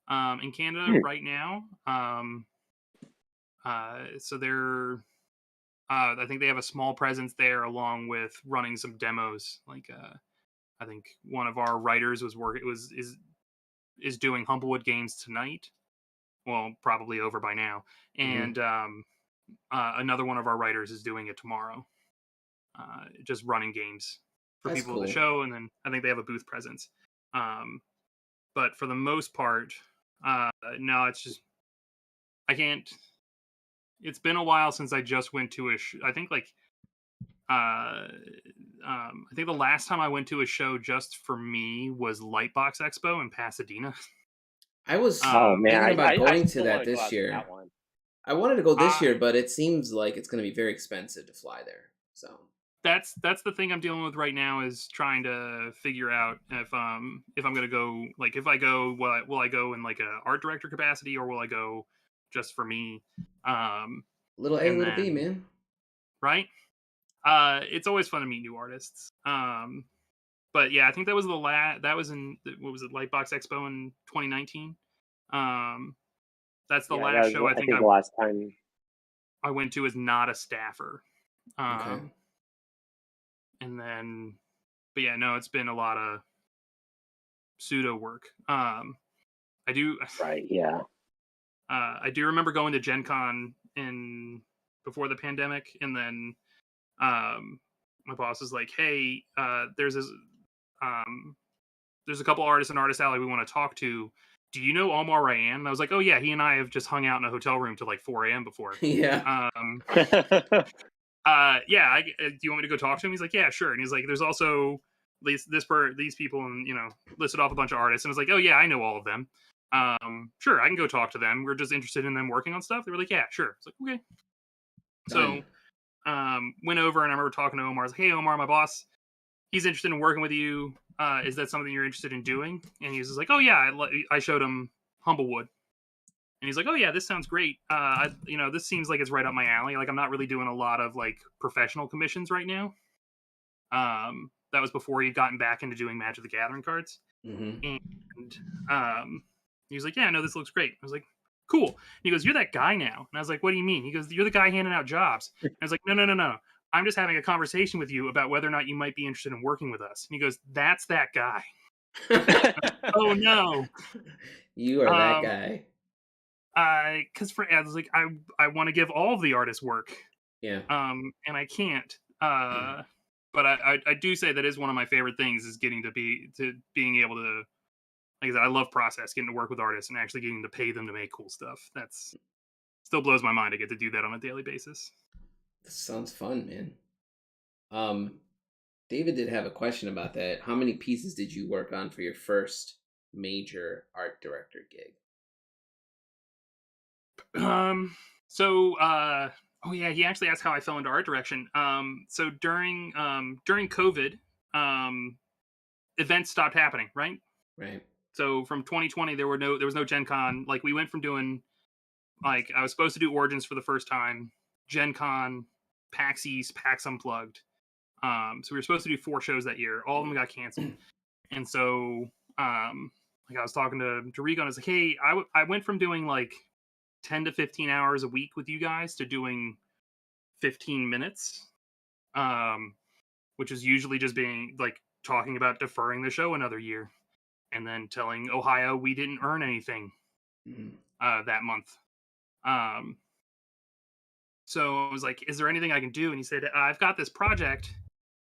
in Canada right now. So they're I think they have a small presence there, along with running some demos. Like I think one of our writers is doing Humblewood games tonight. Well, probably over by now. And another one of our writers is doing it tomorrow. Just running games for people at the show, and then I think they have a booth presence. But for the most part, no, it's just I can't. It's been a while since I just went to I think I think the last time I went to a show just for me was Lightbox Expo in Pasadena. I was thinking about going to that this year. I wanted to go this year, but it seems like it's going to be very expensive to fly there. So that's the thing I'm dealing with right now, is trying to figure out if I'm going to go. Like, if I go, will I go in like a art director capacity, or will I go just for me? Little A, little B, man. Right? It's always fun to meet new artists. But yeah, I think that was that was in, what was it, Lightbox Expo in 2019. That's the last show I think the last time I went to as not a staffer. Okay. And then, but yeah, no, it's been a lot of pseudo work. I do remember going to Gen Con before the pandemic, and then my boss was like, "Hey, there's a couple artists in Artist Alley we want to talk to. Do you know Omar Ryan?" And I was like, "Oh yeah, he and I have just hung out in a hotel room till like 4 a.m. before." Yeah. Yeah. Do you want me to go talk to him? He's like, "Yeah, sure." And he's like, "There's also these people, and listed off a bunch of artists." And I was like, "Oh yeah, I know all of them. Sure, I can go talk to them. We're just interested in them working on stuff." They were like, "Yeah, sure." It's like, okay. Done. So went over, and I remember talking to Omar. I was like, "Hey, Omar, my boss, he's interested in working with you. Is that something you're interested in doing?" And he was just like, "Oh yeah." I showed him Humblewood. And he's like, oh yeah, this sounds great. This seems like it's right up my alley. Like I'm not really doing a lot of like professional commissions right now. That was before he'd gotten back into doing Magic the Gathering cards. Mm-hmm. And he was like, yeah, no, this looks great. I was like, cool. And he goes, you're that guy now. And I was like, what do you mean? He goes, you're the guy handing out jobs. And I was like, no. I'm just having a conversation with you about whether or not you might be interested in working with us. And he goes, that's that guy. Oh no. You are that guy. Because I was like, I want to give all of the artists work. Yeah. And I can't. But I do say that is one of my favorite things is being able to, like I said, I love process, getting to work with artists and actually getting to pay them to make cool stuff. That's still blows my mind to get to do that on a daily basis. This sounds fun, man. David did have a question about that. How many pieces did you work on for your first major art director gig? Oh yeah, he actually asked how I fell into art direction. So during COVID, events stopped happening, right? Right. So from 2020, there was no Gen Con. Like we went from doing, like I was supposed to do Origins for the first time, Gen Con, PAX East, PAX Unplugged. So we were supposed to do 4 shows that year. All of them got canceled. And so, like I was talking to Rico, and I was like, hey, I went from doing like 10 to 15 hours a week with you guys to doing 15 minutes, which is usually just being like talking about deferring the show another year and then telling Ohio we didn't earn anything that month. So I was like, is there anything I can do? And he said, I've got this project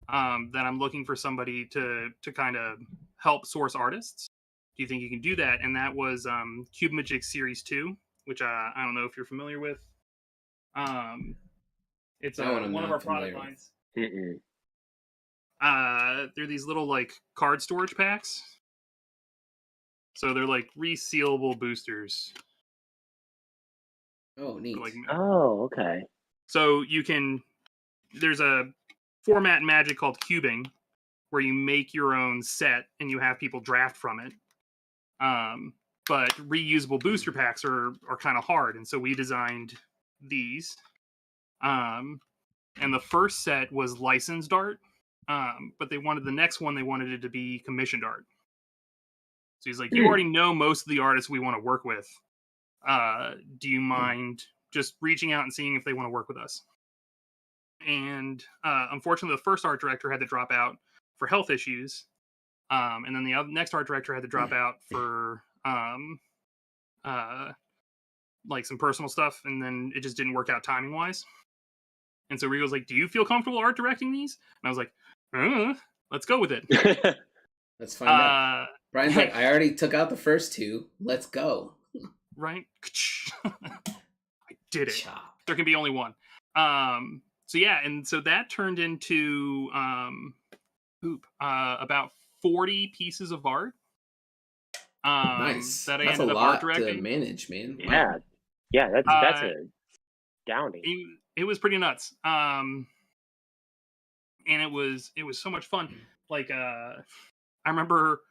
that I'm looking for somebody to kind of help source artists. Do you think you can do that? And that was Cube Magic Series 2, which I don't know if you're familiar with. It's one of our product lines. They're these little like card storage packs. So they're like resealable boosters. Oh, neat. Okay. So there's a format in Magic called cubing, where you make your own set and you have people draft from it. But reusable booster packs are kind of hard, and so we designed these. And the first set was licensed art, but they wanted it to be commissioned art. So he's like, you already know most of the artists we want to work with. Do you mind just reaching out and seeing if they want to work with us? And unfortunately, the first art director had to drop out for health issues. And then the next art director had to drop out for like some personal stuff, and then it just didn't work out timing wise. And so Rigo's like, do you feel comfortable art directing these? And I was like, let's go with it. Let's find out. Brian's like, I already took out the first 2. Let's go. Right? I did it. Chop. There can be only one. So yeah, and so that turned into about 40 pieces of art. Nice. That I that's ended a up art lot directing. to manage, man. Yeah. Wow. Yeah, that's a downing. It was pretty nuts. And it was so much fun. Like I remember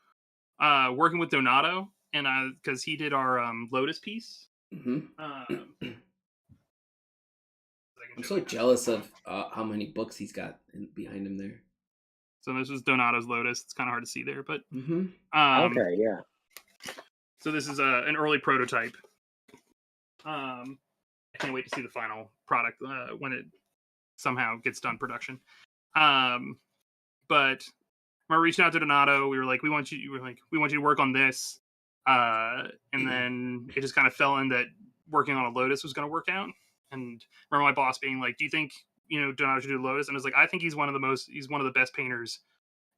working with Donato, and because he did our Lotus piece. Mm-hmm. I'm so jealous of how many books he's got behind him there. So this was Donato's Lotus. It's kind of hard to see there, but okay, yeah. So this is an early prototype. I can't wait to see the final product when it somehow gets done production. But I remember reaching out to Donato. We were like, we want you to work on this. And then it just kind of fell in that working on a Lotus was going to work out. And I remember my boss being like, do you think, Donato should do Lotus? And I was like, I think he's one of the best painters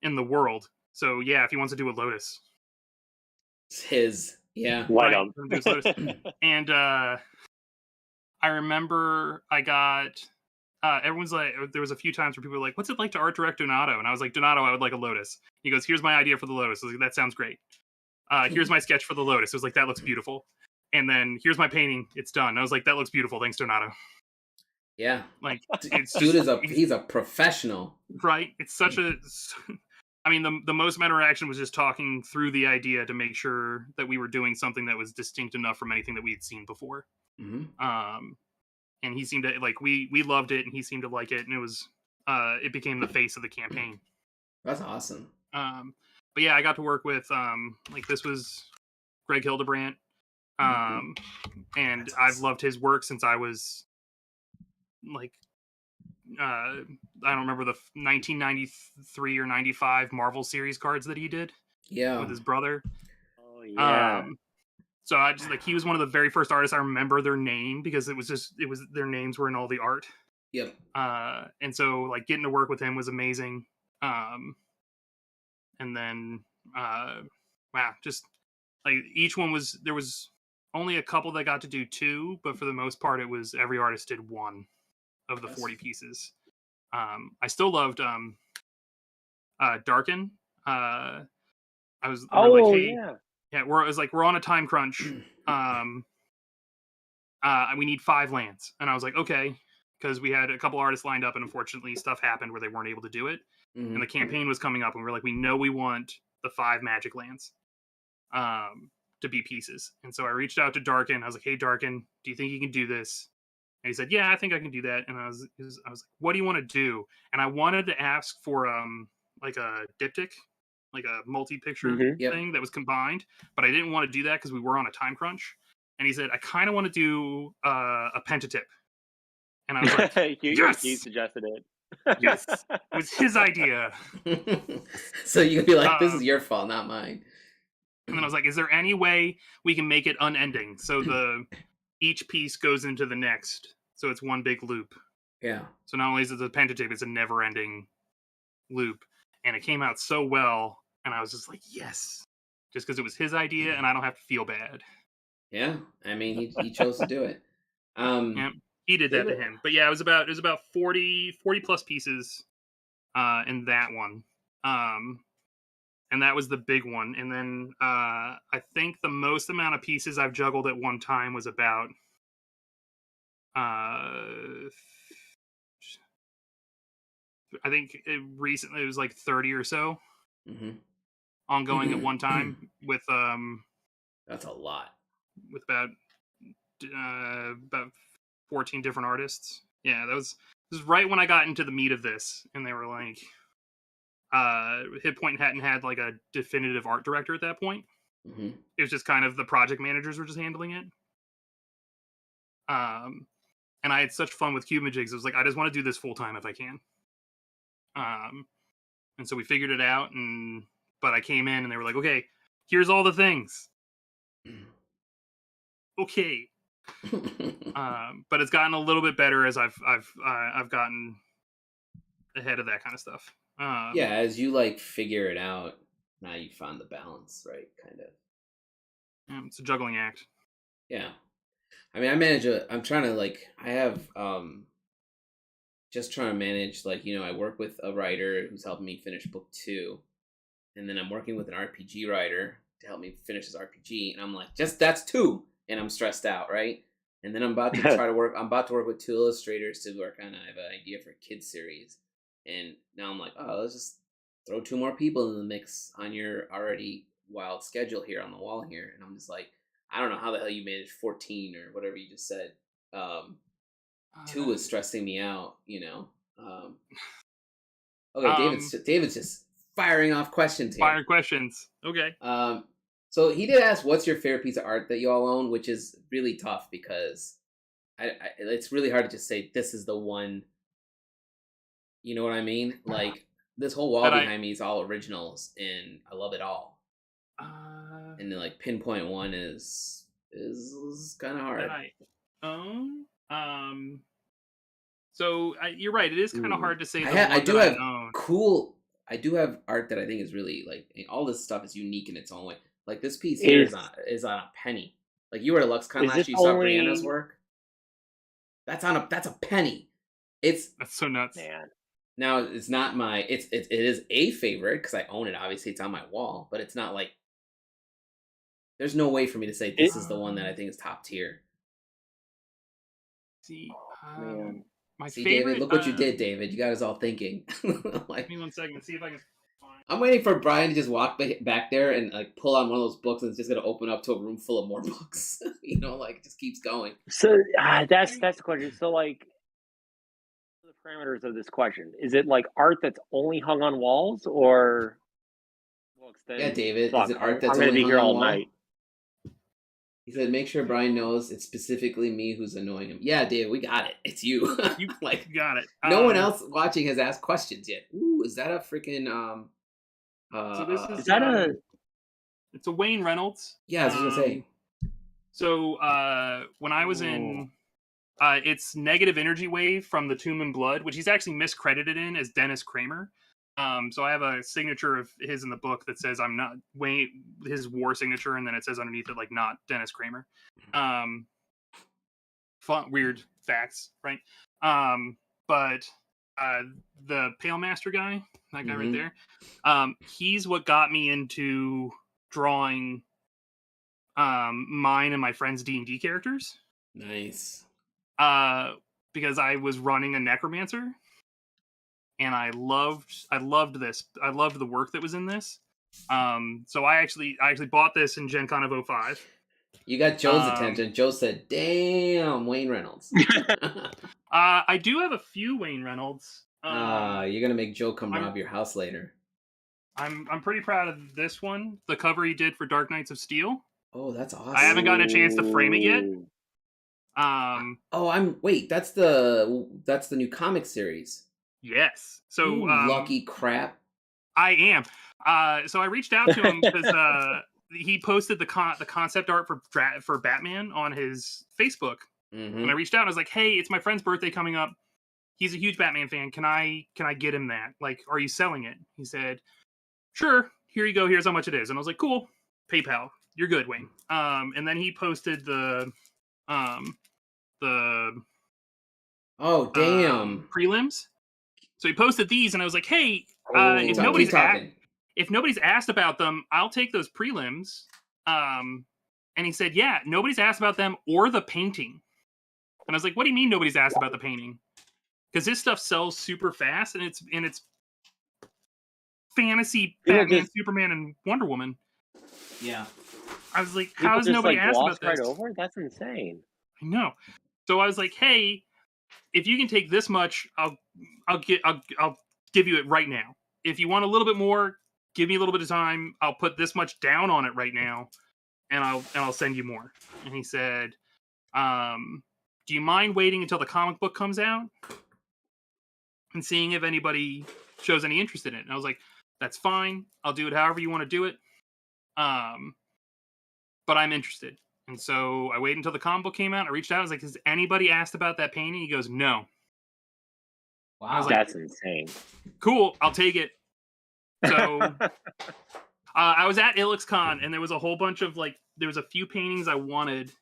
in the world. So yeah, if he wants to do a Lotus. It's his. Yeah. Light right. And I remember I got everyone's like, there was a few times where people were like, what's it like to art direct Donato? And I was like, Donato, I would like a Lotus. He goes, here's my idea for the Lotus. I was like, that sounds great. Here's my sketch for the Lotus. I was like, that looks beautiful. And then here's my painting. It's done. I was like, that looks beautiful. Thanks, Donato. Yeah. Like, it's dude he's a professional. Right. It's such a I mean, the most amount of interaction was just talking through the idea to make sure that we were doing something that was distinct enough from anything that we had seen before. Mm-hmm. And he seemed to like we loved it, and he seemed to like it, and it became the face of the campaign. That's awesome. But yeah, I got to work with like this was Greg Hildebrandt, and That's I've awesome. loved his work since I was like I don't remember the 1993 or 95 Marvel series cards that he did Yeah. with his brother. Oh yeah. So I just like he was one of the very first artists I remember their name because it was their names were in all the art. Yep. And so like getting to work with him was amazing. And then wow, just like each one there was only a couple that got to do 2, but for the most part it was every artist did 1 of the 40 pieces. I still loved Darken. I was like, hey, yeah, we're on a time crunch. We need 5 lands, and I was like, okay, because we had a couple artists lined up, and unfortunately, stuff happened where they weren't able to do it, and the campaign was coming up, and we were like, we know we want the 5 magic lands, to be pieces, and so I reached out to Darken. I was like, hey, Darken, do you think you can do this? And he said, yeah, I think I can do that. And I was like, what do you want to do? And I wanted to ask for like a diptych, like a multi-picture thing that was combined, but I didn't want to do that because we were on a time crunch. And he said, I kind of want to do a pentatip. And I was like, yes! He suggested it. Yes. It was his idea. So you can be like, this is your fault, not mine. And then I was like, is there any way we can make it unending? So each piece goes into the next. So it's one big loop. Yeah. So not only is it a pentatip, it's a never-ending loop. And it came out so well. And I was just like, yes. Just because it was his idea and I don't have to feel bad. Yeah. I mean, he chose to do it. Yeah, he did that to him. But yeah, it was about 40 plus pieces in that one. And that was the big one. And then I think the most amount of pieces I've juggled at one time was about I think recently it was like 30 or so ongoing at one time with that's a lot. With about 14 different artists. Yeah, this was right when I got into the meat of this, and they were like Hit Point hadn't had like a definitive art director at that point. It was just kind of the project managers were just handling it. And I had such fun with Cubemajigs. I was like, I just want to do this full time if I can. And so we figured it out, but I came in and they were like, okay, here's all the things. Okay. But it's gotten a little bit better as I've gotten ahead of that kind of stuff. Yeah, as you like figure it out, now you found the balance, right? Kind of. It's a juggling act. Yeah. I mean, I'm trying to like, I have, just trying to manage, like, I work with a writer who's helping me finish book 2. And then I'm working with an RPG writer to help me finish his RPG. And I'm like, that's 2. And I'm stressed out, right? And then I'm about to work with 2 illustrators to work on, I have an idea for a kid's series. And now I'm like, oh, let's just throw 2 more people in the mix on your already wild schedule here on the wall here. And I'm just like, I don't know how the hell you managed 14 or whatever you just said. 2 was stressing me out, Okay, David's just firing off questions here. Firing questions. Okay. So he did ask, what's your favorite piece of art that you all own, which is really tough because it's really hard to just say this is the one. You know what I mean? Like this whole wall behind me is all originals, and I love it all. And then like pinpoint one is kind of hard. That I own. So you're right. It is kind of hard to say. I do have art that I think is really like all this stuff is unique in its own way. Like this piece here is on a penny. Like you were at LuxCon last year, you saw Brianna's work. That's a penny. That's so nuts. Man. Now it's not it is a favorite because I own it. Obviously, it's on my wall, but it's not like there's no way for me to say this is the one that I think is top tier. See, my favorite. David, look what you did, David. You got us all thinking. Like, give me 1 second. See if I can find. I'm waiting for Brian to just walk back there and like pull on one of those books, and it's just gonna open up to a room full of more books. Like it just keeps going. So that's the question. So like the parameters of this question, is it like art that's only hung on walls or books? Then Yeah, David, fuck, is it art I'm that's gonna only be hung here on all wall? night. He said, "Make sure Brian knows it's specifically me who's annoying him." Yeah, David, we got it. It's you. You Like got it. no one else watching has asked questions yet. Ooh, is that a freaking So this is Is that a it's a Wayne Reynolds. Yeah, I was gonna say. So when I was in it's Negative Energy Wave from The Tomb and Blood, which he's actually miscredited in as Dennis Kramer. So I have a signature of his in the book that says I'm not Wayne, his war signature, and then it says underneath it like not Dennis Kramer. Fun, weird facts, right? But the Pale Master guy, that guy right there, he's what got me into drawing mine and my friends' D&D characters. Nice. Because I was running a necromancer, and I loved this. I loved the work that was in this. So I actually bought this in Gen Con of 05. You got Joe's attention. Joe said, "Damn, Wayne Reynolds." I do have a few Wayne Reynolds. You're gonna make Joe come rob your house later. I'm pretty proud of this one. The cover he did for Dark Knights of Steel. Oh, that's awesome. I haven't gotten a chance to frame it yet. Wait, that's the new comic series. Yes. So you lucky crap. I am. So I reached out to him because he posted the concept art for Batman on his Facebook. And I reached out and I was like, "Hey, it's my friend's birthday coming up. He's a huge Batman fan. Can I get him that? Like, are you selling it?" He said, "Sure. Here you go. Here's how much it is." And I was like, "Cool. PayPal. You're good, Wayne." And then he posted the oh damn prelims. So he posted these, and I was like, "Hey, if nobody's asked about them, I'll take those prelims." And he said, "Yeah, nobody's asked about them or the painting." And I was like, "What do you mean nobody's asked about the painting?" Because his stuff sells super fast, and it's fantasy Batman, Superman, and Wonder Woman. Yeah. I was like, "How has nobody asked about this?" Right over? That's insane. I know. So I was like, "Hey, if you can take this much, I'll give you it right now. If you want a little bit more, give me a little bit of time. I'll put this much down on it right now, and I'll send you more." And he said, "Do you mind waiting until the comic book comes out and seeing if anybody shows any interest in it?" And I was like, "That's fine. I'll do it however you want to do it. But I'm interested." And so I waited until the comic book came out. I reached out. I was like, "Has anybody asked about that painting?" He goes, "No." Wow, I was like, that's insane. Cool, I'll take it. So I was at IllixCon, and there was a whole bunch of there was a few paintings I wanted,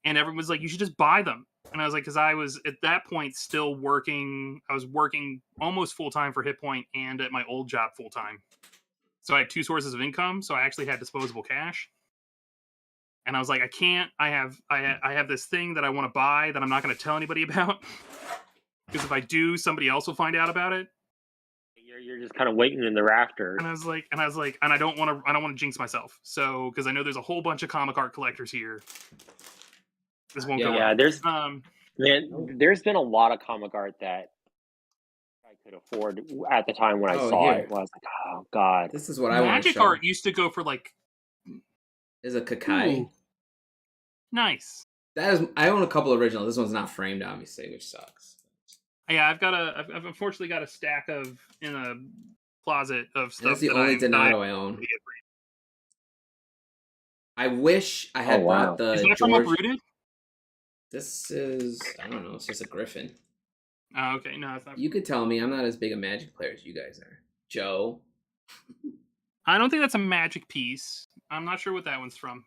and everyone was like, "You should just buy them." And I was like, because I was at that point still working. I was working almost full time for Hit Point and at my old job full time. So I had two sources of income. So I actually had disposable cash. And I was like, I can't. I have this thing that I want to buy that I'm not going to tell anybody about, because if I do, somebody else will find out about it. You're just kind of waiting in the rafters. And I was like, and I don't want to jinx myself. So because I know there's a whole bunch of comic art collectors here. This won't go. Yeah, well. There's been a lot of comic art that I could afford at the time when I saw it. When I was like, oh god, this is what I want. Magic art used to go for is a Kakai. Ooh. Nice. I own a couple originals. This one's not framed, obviously, which sucks. Yeah, I've unfortunately got a stack in a closet of stuff. That's the only Donato I own. I wish I had bought the Is that George. from Uprooted? This is, I don't know. It's just a Griffin. Oh, okay. No, it's not. You could tell me. I'm not as big a Magic player as you guys are. Joe. I don't think that's a Magic piece. I'm not sure what that one's from.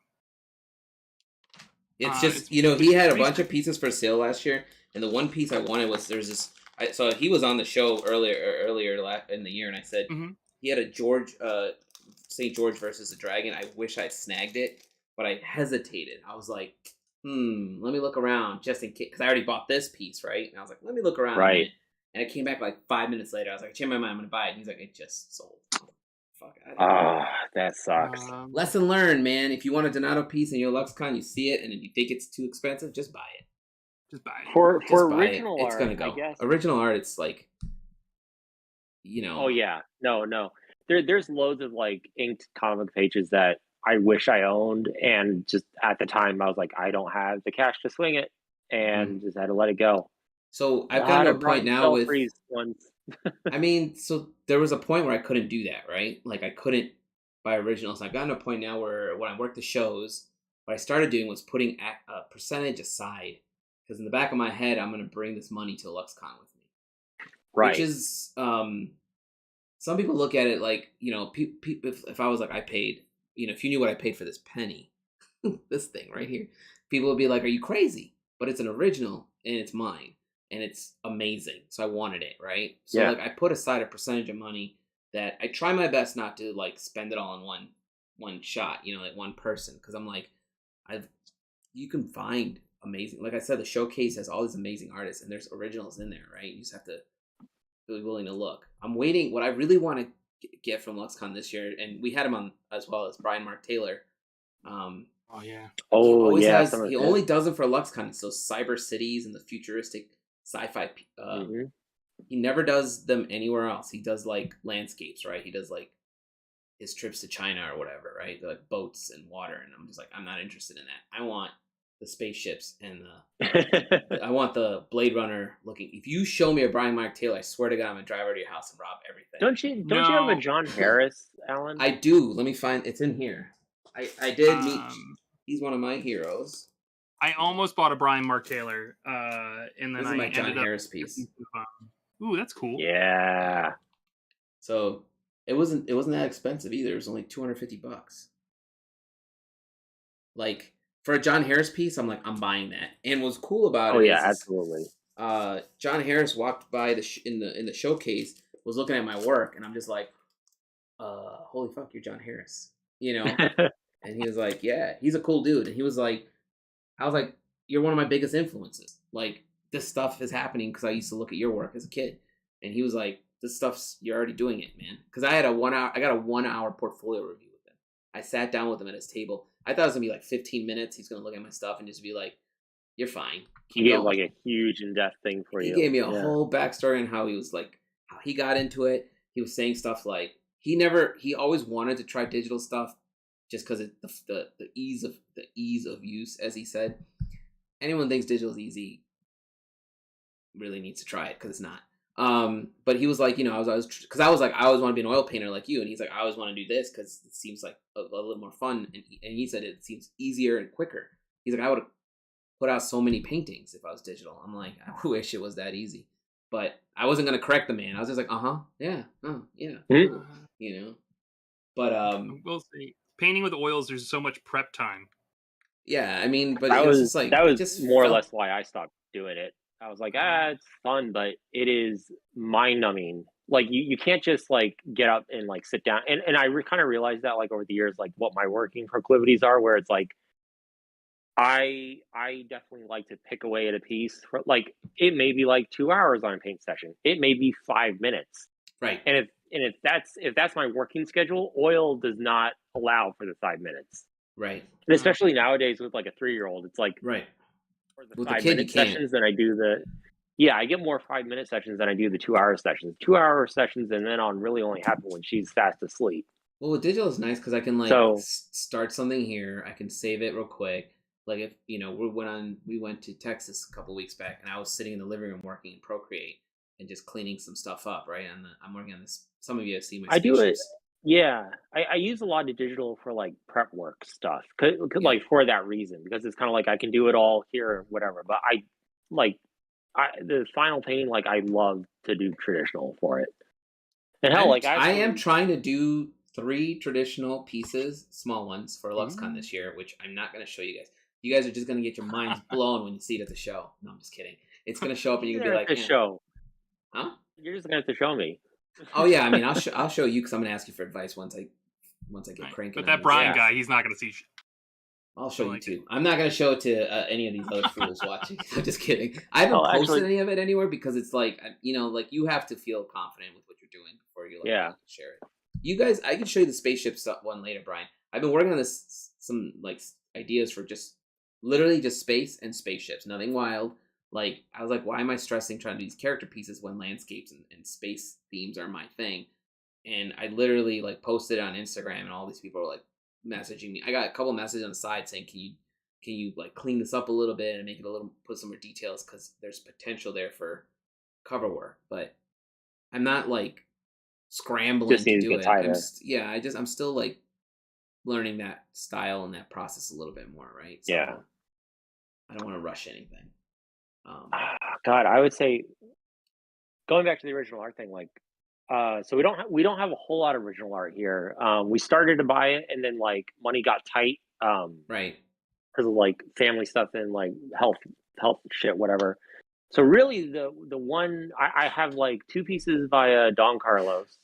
It's just, he had a bunch of pieces for sale last year, and the one piece I wanted was so he was on the show earlier in the year, and I said he had a St. George versus the Dragon. I wish I'd snagged it, but I hesitated. I was like, let me look around just in case, because I already bought this piece, right? And I was like, let me look around. Right. And I came back 5 minutes later. I was like, I changed my mind. I'm going to buy it. And he's like, it just sold. Fuck out of here. That sucks. Lesson learned, man. If you want a Donato piece in your LuxCon, you see it, and if you think it's too expensive, just buy it. Just buy it. For Just buy original it. It's art, gonna go. I guess. Original art, it's like, you know. Oh yeah, no. There's loads of like inked comic pages that I wish I owned, and just at the time I was like, I don't have the cash to swing it, and just had to let it go. So I've gotten to a point now with. Ones. I mean, so there was a point where I couldn't do that, right? Like I couldn't buy originals. I've gotten to a point now where when I work the shows, what I started doing was putting a percentage aside, because in the back of my head, I'm going to bring this money to LuxCon with me. Right. Which is, some people look at it like, you know, if I was like, I paid, you know, if you knew what I paid for this penny, this thing right here, people would be like, are you crazy? But it's an original and it's mine and it's amazing. So I wanted it, right? So like I put aside a percentage of money that I try my best not to like spend it all in one shot, you know, like one person. Because I'm like, you can find amazing, like I said, the showcase has all these amazing artists and there's originals in there, right? You just have to be willing to look. I'm waiting. What I really want to get from LuxCon this year, and we had him on as well as Brian Mark Taylor. Oh yeah. He only does them for LuxCon. It's those cyber cities and the futuristic sci-fi. He never does them anywhere else. He does like landscapes, right? He does like his trips to China or whatever, right? They're like boats and water, and I'm just like, I'm not interested in that. I want the spaceships and I want the Blade Runner looking. If you show me a Brian Mark Taylor, I swear to God, I'm gonna drive over to your house and rob everything. Don't you have a John Harris, Alan? I do. Let me find. It's in here. I did meet. He's one of my heroes. I almost bought a Brian Mark Taylor, and then this is my John Harris piece. Ooh, that's cool. Yeah. So it wasn't that expensive either. It was only $250. Like for a John Harris piece, I'm like, I'm buying that. And what's cool about it? Oh yeah, absolutely. John Harris walked by in the showcase, was looking at my work, and I'm just like, holy fuck, you're John Harris, you know? And he was like, yeah, he's a cool dude. And he was like, I was like, you're one of my biggest influences. Like, this stuff is happening because I used to look at your work as a kid. And he was like, this stuff's, you're already doing it, man. Because I got a 1 hour portfolio review with him. I sat down with him at his table. I thought it was going to be like 15 minutes. He's going to look at my stuff and just be like, you're fine. He gave like a huge in-depth thing for you. He gave me a whole backstory on how he was like, how he got into it. He was saying stuff like, he always wanted to try digital stuff just because the ease of use, as he said. Anyone thinks digital is easy really needs to try it because it's not. But he was like, you know, I was because I was like, I always want to be an oil painter like you, and he's like, I always want to do this because it seems like a little more fun, and he said it seems easier and quicker. He's like, I would have put out so many paintings if I was digital. I'm like, I wish it was that easy, but I wasn't gonna correct the man. I was just like, yeah, you know. But we'll see. Painting with oils, there's so much prep time. Yeah, I mean, but that was was just like, that was just more or less why I stopped doing it. I was like, it's fun, but it is mind numbing. Like you can't just like get up and like sit down. And I kind of realized that like over the years, like what my working proclivities are, where it's like, I definitely like to pick away at a piece for like, it may be like 2 hours on a paint session. It may be 5 minutes. Right. And if that's my working schedule, oil does not allow for the 5 minutes. Right. And especially nowadays with like a 3-year-old, it's like right. For the with 5 minute sessions than I do I get more 5 minute sessions than I do the 2 hour sessions. 2 hour sessions and then on really only happen when she's fast asleep. Well, with digital is nice because I can like start something here. I can save it real quick. Like if you know we went to Texas a couple weeks back, and I was sitting in the living room working in Procreate and just cleaning some stuff up. Right, and I'm working on this. Some of you have seen my. I do it. Yeah, I use a lot of digital for like prep work stuff, like for that reason, because it's kind of like I can do it all here or whatever. But the final painting, like I love to do traditional for it. And hell, I am trying to do 3 traditional pieces, small ones for LuxCon this year, which I'm not going to show you guys. You guys are just going to get your minds blown when you see it at the show. No, I'm just kidding. It's going to show up and you're going to be like, show. Huh? You're just going to have to show me. Oh yeah, I mean, I'll show you because I'm gonna ask you for advice once I get cranking. But that Brian guy, he's not gonna see. I'll show you too. I'm not gonna show it to any of these other fools watching. I'm just kidding. I haven't posted any of it anywhere because it's like, you know, like you have to feel confident with what you're doing before you share it. You guys, I can show you the spaceship stuff one later, Brian. I've been working on some like ideas for just literally just space and spaceships. Nothing wild. Like I was like, why am I stressing trying to do these character pieces when landscapes and space themes are my thing? And I literally like posted it on Instagram, and all these people are like messaging me. I got a couple messages on the side saying, can you like clean this up a little bit and make it a little, put some more details, because there's potential there for cover work. But I'm not like scrambling Just to need to do get it. tighter. I'm still like learning that style and that process a little bit more, right? So Yeah. I don't want to rush anything. God, I would say going back to the original art thing, like, so we don't have a whole lot of original art here. We started to buy it, and then like money got tight, right. because of like family stuff and like health shit, whatever. So really, the one I have like 2 pieces by Don Carlos.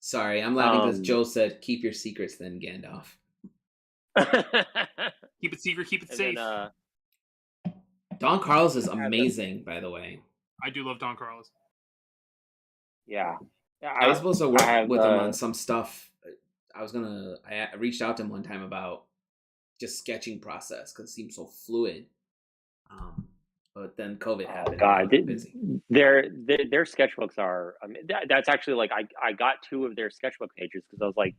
Sorry, I'm laughing because Joe said, "Keep your secrets, then Gandalf." Keep it secret, keep it And safe. then, Don Carlos is amazing, by the way. I do love Don Carlos. yeah, I was supposed to work with him on some stuff. I reached out to him one time about just sketching process because it seemed so fluid. But then COVID happened. God, busy. their sketchbooks are. I mean, that's actually like I got 2 of their sketchbook pages because I was like,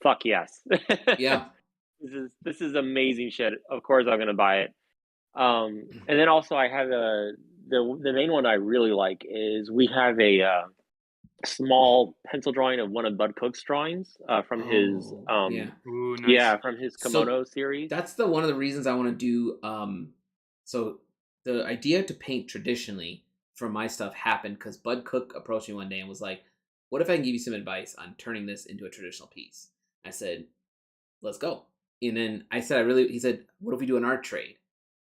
"Fuck yes, Yeah, this is amazing shit." Of course, I'm gonna buy it. And then also I have the main one I really like is we have a small pencil drawing of one of Bud Cook's drawings from his Ooh, nice. from his Kimono series. That's one of the reasons I want to do. So the idea to paint traditionally for my stuff happened because Bud Cook approached me one day and was like, "What if I can give you some advice on turning this into a traditional piece?" I said, "Let's go." And then I said, he said, "What if we do an art trade?"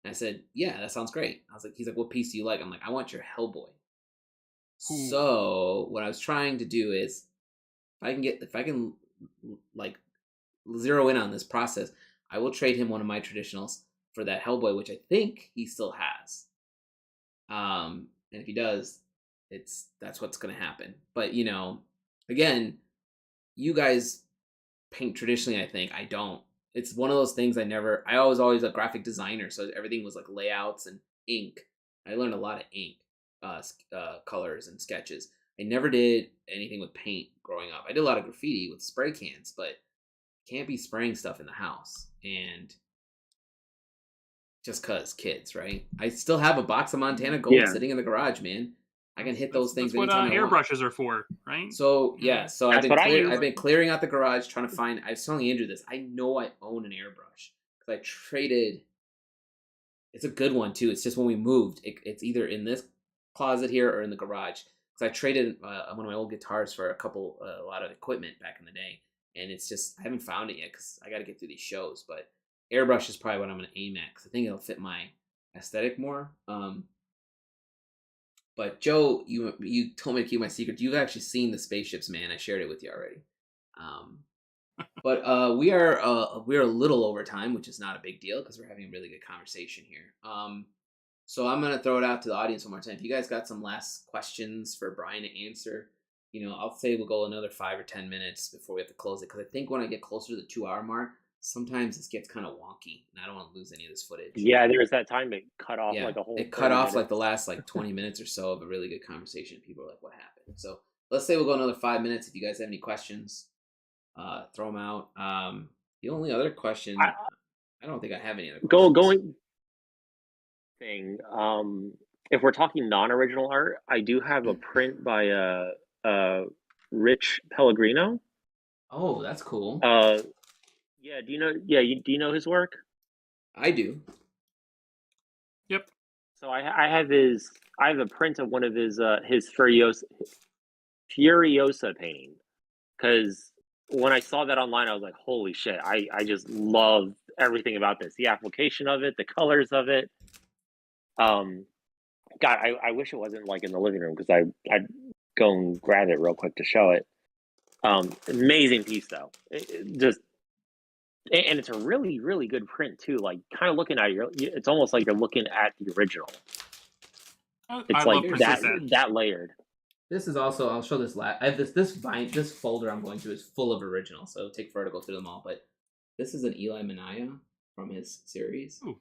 And I said, "Yeah, that sounds great." I was like, he's like, "What piece do you like?" I'm like, "I want your Hellboy." Ooh. So what I was trying to do is, if I can like zero in on this process, I will trade him one of my traditionals for that Hellboy, which I think he still has. And if he does, that's what's gonna happen. But again, you guys paint traditionally. I think I don't. It's one of those things I was always a graphic designer, so everything was like layouts and ink. I learned a lot of ink, colors and sketches. I never did anything with paint growing up. I did a lot of graffiti with spray cans, but can't be spraying stuff in the house. And just cause kids, right? I still have a box of Montana Gold sitting in the garage, man. I can hit those things That's what anytime I want. airbrushes are for, right? So yeah, so I've been clearing out the garage trying to find. I was telling Andrew this. I know I own an airbrush because I traded. It's a good one too. It's just when we moved, it's either in this closet here or in the garage. Because I traded one of my old guitars for a lot of equipment back in the day, and it's just I haven't found it yet because I got to get through these shows. But airbrush is probably what I'm going to aim at because I think it'll fit my aesthetic more. But Joe, you told me to keep my secret. You've actually seen the spaceships, man. I shared it with you already. But we are a little over time, which is not a big deal because we're having a really good conversation here. So I'm gonna throw it out to the audience one more time. If you guys got some last questions for Brian to answer, I'll say we'll go another 5 or 10 minutes before we have to close it because I think when I get closer to the 2-hour mark, sometimes this gets kind of wonky, and I don't want to lose any of this footage. Yeah, there was that time it cut off like a whole. It cut off like the last 20 minutes or so of a really good conversation. People are like, "What happened?" So let's say we'll go another 5 minutes. If you guys have any questions, throw them out. The only other question, I don't think I have any other questions. Going thing. If we're talking non-original art, I do have a print by Rich Pellegrino. Oh, that's cool. Yeah, do you know? Yeah, do you know his work? I do. Yep. So I have a print of one of his Furiosa painting, because when I saw that online, I was like, holy shit! I just love everything about this. The application of it, the colors of it. God, I wish it wasn't like in the living room because I'd go and grab it real quick to show it. Amazing piece though. And it's a really, really good print too. Like kind of looking at it, it's almost like you're looking at the original. It's like that layered. This is also, I'll show this I have this folder I'm going through is full of originals, so it'll take forever to go through them all. But this is an Eli Manaya from his series. Ooh.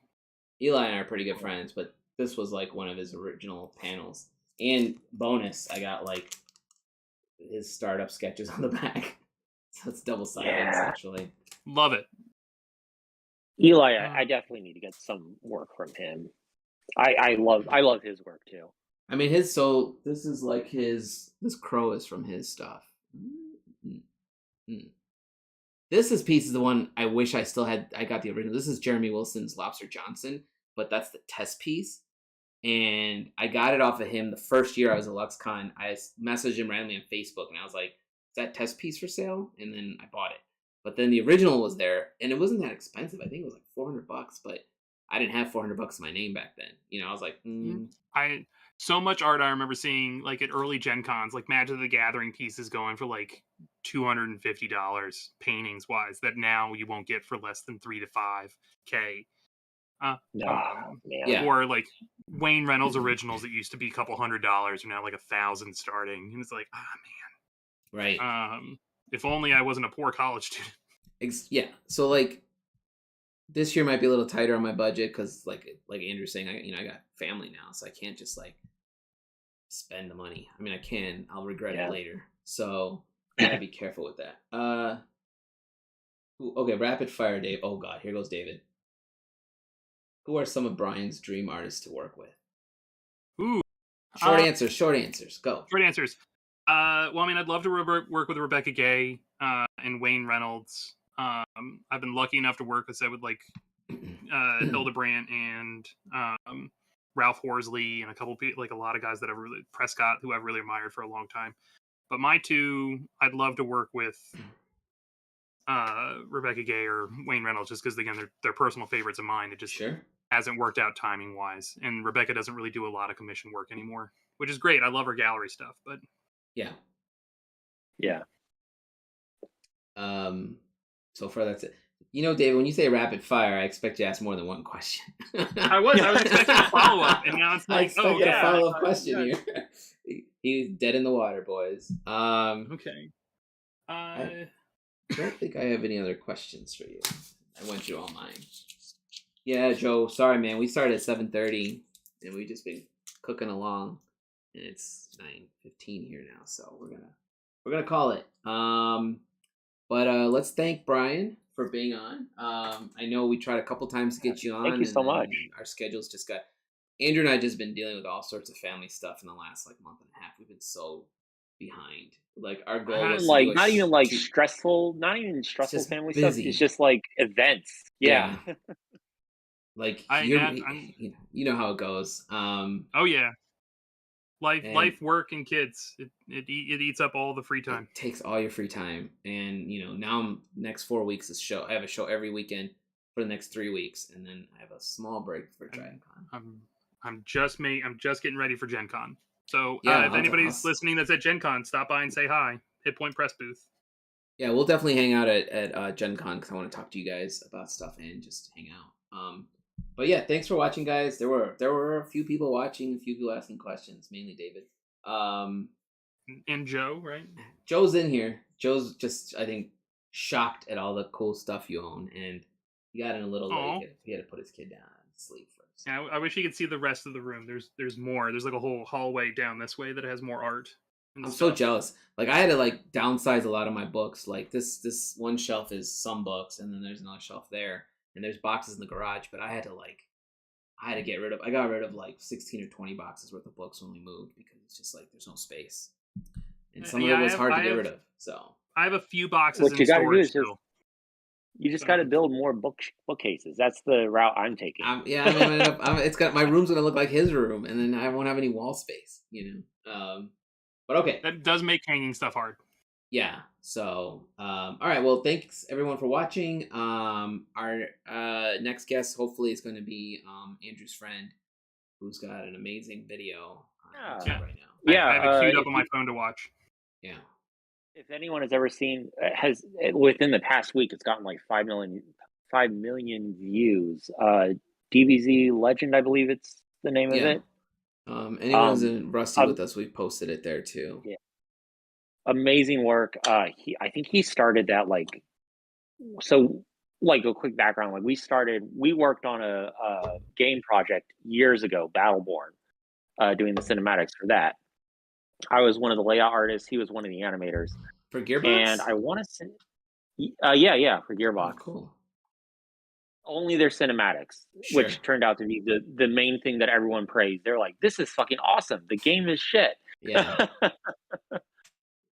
Eli and I are pretty good friends, but this was like one of his original panels. And bonus, I got like his startup sketches on the back. So it's double-sided, essentially. Love it. Eli, I definitely need to get some work from him. I love his work too. I mean, this is like this crow is from his stuff. This piece is the one I wish I still had. I got the original. This is Jeremy Wilson's Lobster Johnson, but that's the test piece. And I got it off of him the first year I was at LuxCon. I messaged him randomly on Facebook, and I was like, is that test piece for sale? And then I bought it. But then the original was there, and it wasn't that expensive. I think it was like $400, but I didn't have $400 in my name back then. I was like, so much art I remember seeing like at early Gen Cons, like Magic the Gathering pieces going for like $250 paintings wise that now you won't get for less than $3,000 to $5,000. Yeah. Or like Wayne Reynolds originals that used to be a couple $100 are now like $1,000 starting, and it's like, man, right. If only I wasn't a poor college student. Yeah. So like this year might be a little tighter on my budget because like Andrew's saying, I got family now, so I can't just like spend the money. I mean, I can. I'll regret it later. So I gotta be careful with that. Okay, rapid fire, Dave. Oh God, here goes David. Who are some of Brian's dream artists to work with? Ooh. Short answers. Go. Short answers. Well, I mean, I'd love to work with Rebecca Gay and Wayne Reynolds. I've been lucky enough to work with like Hildebrandt and Ralph Horsley and a couple people, like a lot of guys that I've really Prescott, who I've really admired for a long time. But my two, I'd love to work with Rebecca Gay or Wayne Reynolds, just because again they're personal favorites of mine. It just hasn't worked out timing wise, and Rebecca doesn't really do a lot of commission work anymore, which is great. I love her gallery stuff, but yeah. So far that's it. David, when you say rapid fire, I expect you to ask more than one question. I was expecting a follow up, and now it's like, a follow up question here. He's dead in the water, boys. Okay. I don't think I have any other questions for you. I went through all mine. Yeah, Joe. Sorry, man. We started at 7:30, and we've just been cooking along, and it's 9:15 here now. So we're gonna call it. But let's thank Brian for being on. I know we tried a couple times to get you on. Thank you so much. Our schedules just got. Andrew and I just been dealing with all sorts of family stuff in the last like month and a half. We've been so behind. Like our goal was like not even like stressful, not even stressful family stuff. It's just like events. Yeah. Like you know how it goes. Oh yeah. Life, work, and kids. It eats up all the free time. It takes all your free time, and now next 4 weeks is show. I have a show every weekend for the next 3 weeks, and then I have a small break for Dragon Con. I'm just getting ready for Gen Con. So if anybody's listening that's at Gen Con, stop by and say hi. Hit Point Press booth. Yeah, we'll definitely hang out at Gen Con because I want to talk to you guys about stuff and just hang out. But yeah, thanks for watching, guys. There were a few people watching, a few people asking questions, mainly David. And Joe, right? Joe's in here. Joe's just, I think, shocked at all the cool stuff you own, and he got in a little late. He had to put his kid down and sleep first. Yeah, I wish you could see the rest of the room. There's more. There's like a whole hallway down this way that has more art. I'm so jealous. Like I had to like downsize a lot of my books. Like this one shelf is some books, and then there's another shelf there. And there's boxes in the garage, but I got rid of like 16 or 20 boxes worth of books when we moved because it's just like there's no space. And some of it was hard to get rid of. So I have a few boxes what in you gotta storage do is still. You just got to build more bookcases. That's the route I'm taking. It's got my room's gonna look like his room, and then I won't have any wall space. But okay, that does make hanging stuff hard. Yeah. So, all right. Well, thanks everyone for watching. Our next guest hopefully is going to be Andrew's friend, who's got an amazing video right now. I have it queued up on my phone to watch. Yeah. If anyone has ever seen, within the past week, it's gotten like 5 million views. DBZ Legend, I believe it's the name of it. Anyone who's in Rusty um, with us, we've posted it there too. yeah, amazing work. I think he started that so like a quick background. Like we worked on a game project years ago, Battleborn, doing the cinematics for that. I was one of the layout artists. He was one of the animators, For and Gearbox? I want to say, yeah, for Oh, Gearbox. cool. Only their cinematics, Sure. which turned out to be the main thing that everyone praised. They're like, "This is fucking awesome. The game is shit." Yeah.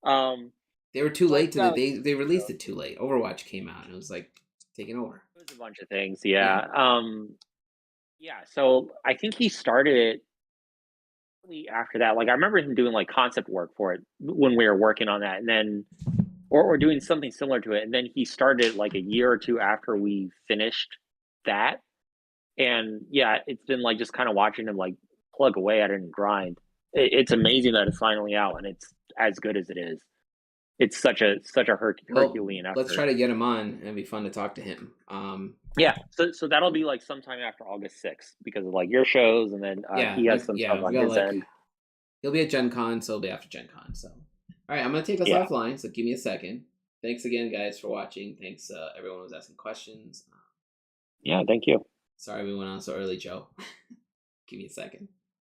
um, They were too but late to they released it too late. Overwatch came out and it was like taking over. it was a bunch of things. Yeah. Yeah. Yeah. So I think he started it shortly after that. Like I remember him doing like concept work for it when we were working on that, and then or doing something similar to it, and then he started like a year or two after we finished that. And yeah, it's been like just kind of watching him like plug away at it and grind. It's amazing that it's finally out and it's as good as it is. It's such a Well, Herculean let's try effort. to get him on and it'd be fun to talk to him. Yeah, so that'll be like sometime after August 6th because of like your shows, and then Yeah, he has like some stuff we on got his like end. he'll be at Gen Con, so he'll be after Gen Con. So all right, I'm gonna take us Yeah, offline, so give me a second. Thanks again, guys, for watching. Thanks everyone who was asking questions. yeah. Thank you. Sorry we went on so early, Joe. Give me a second.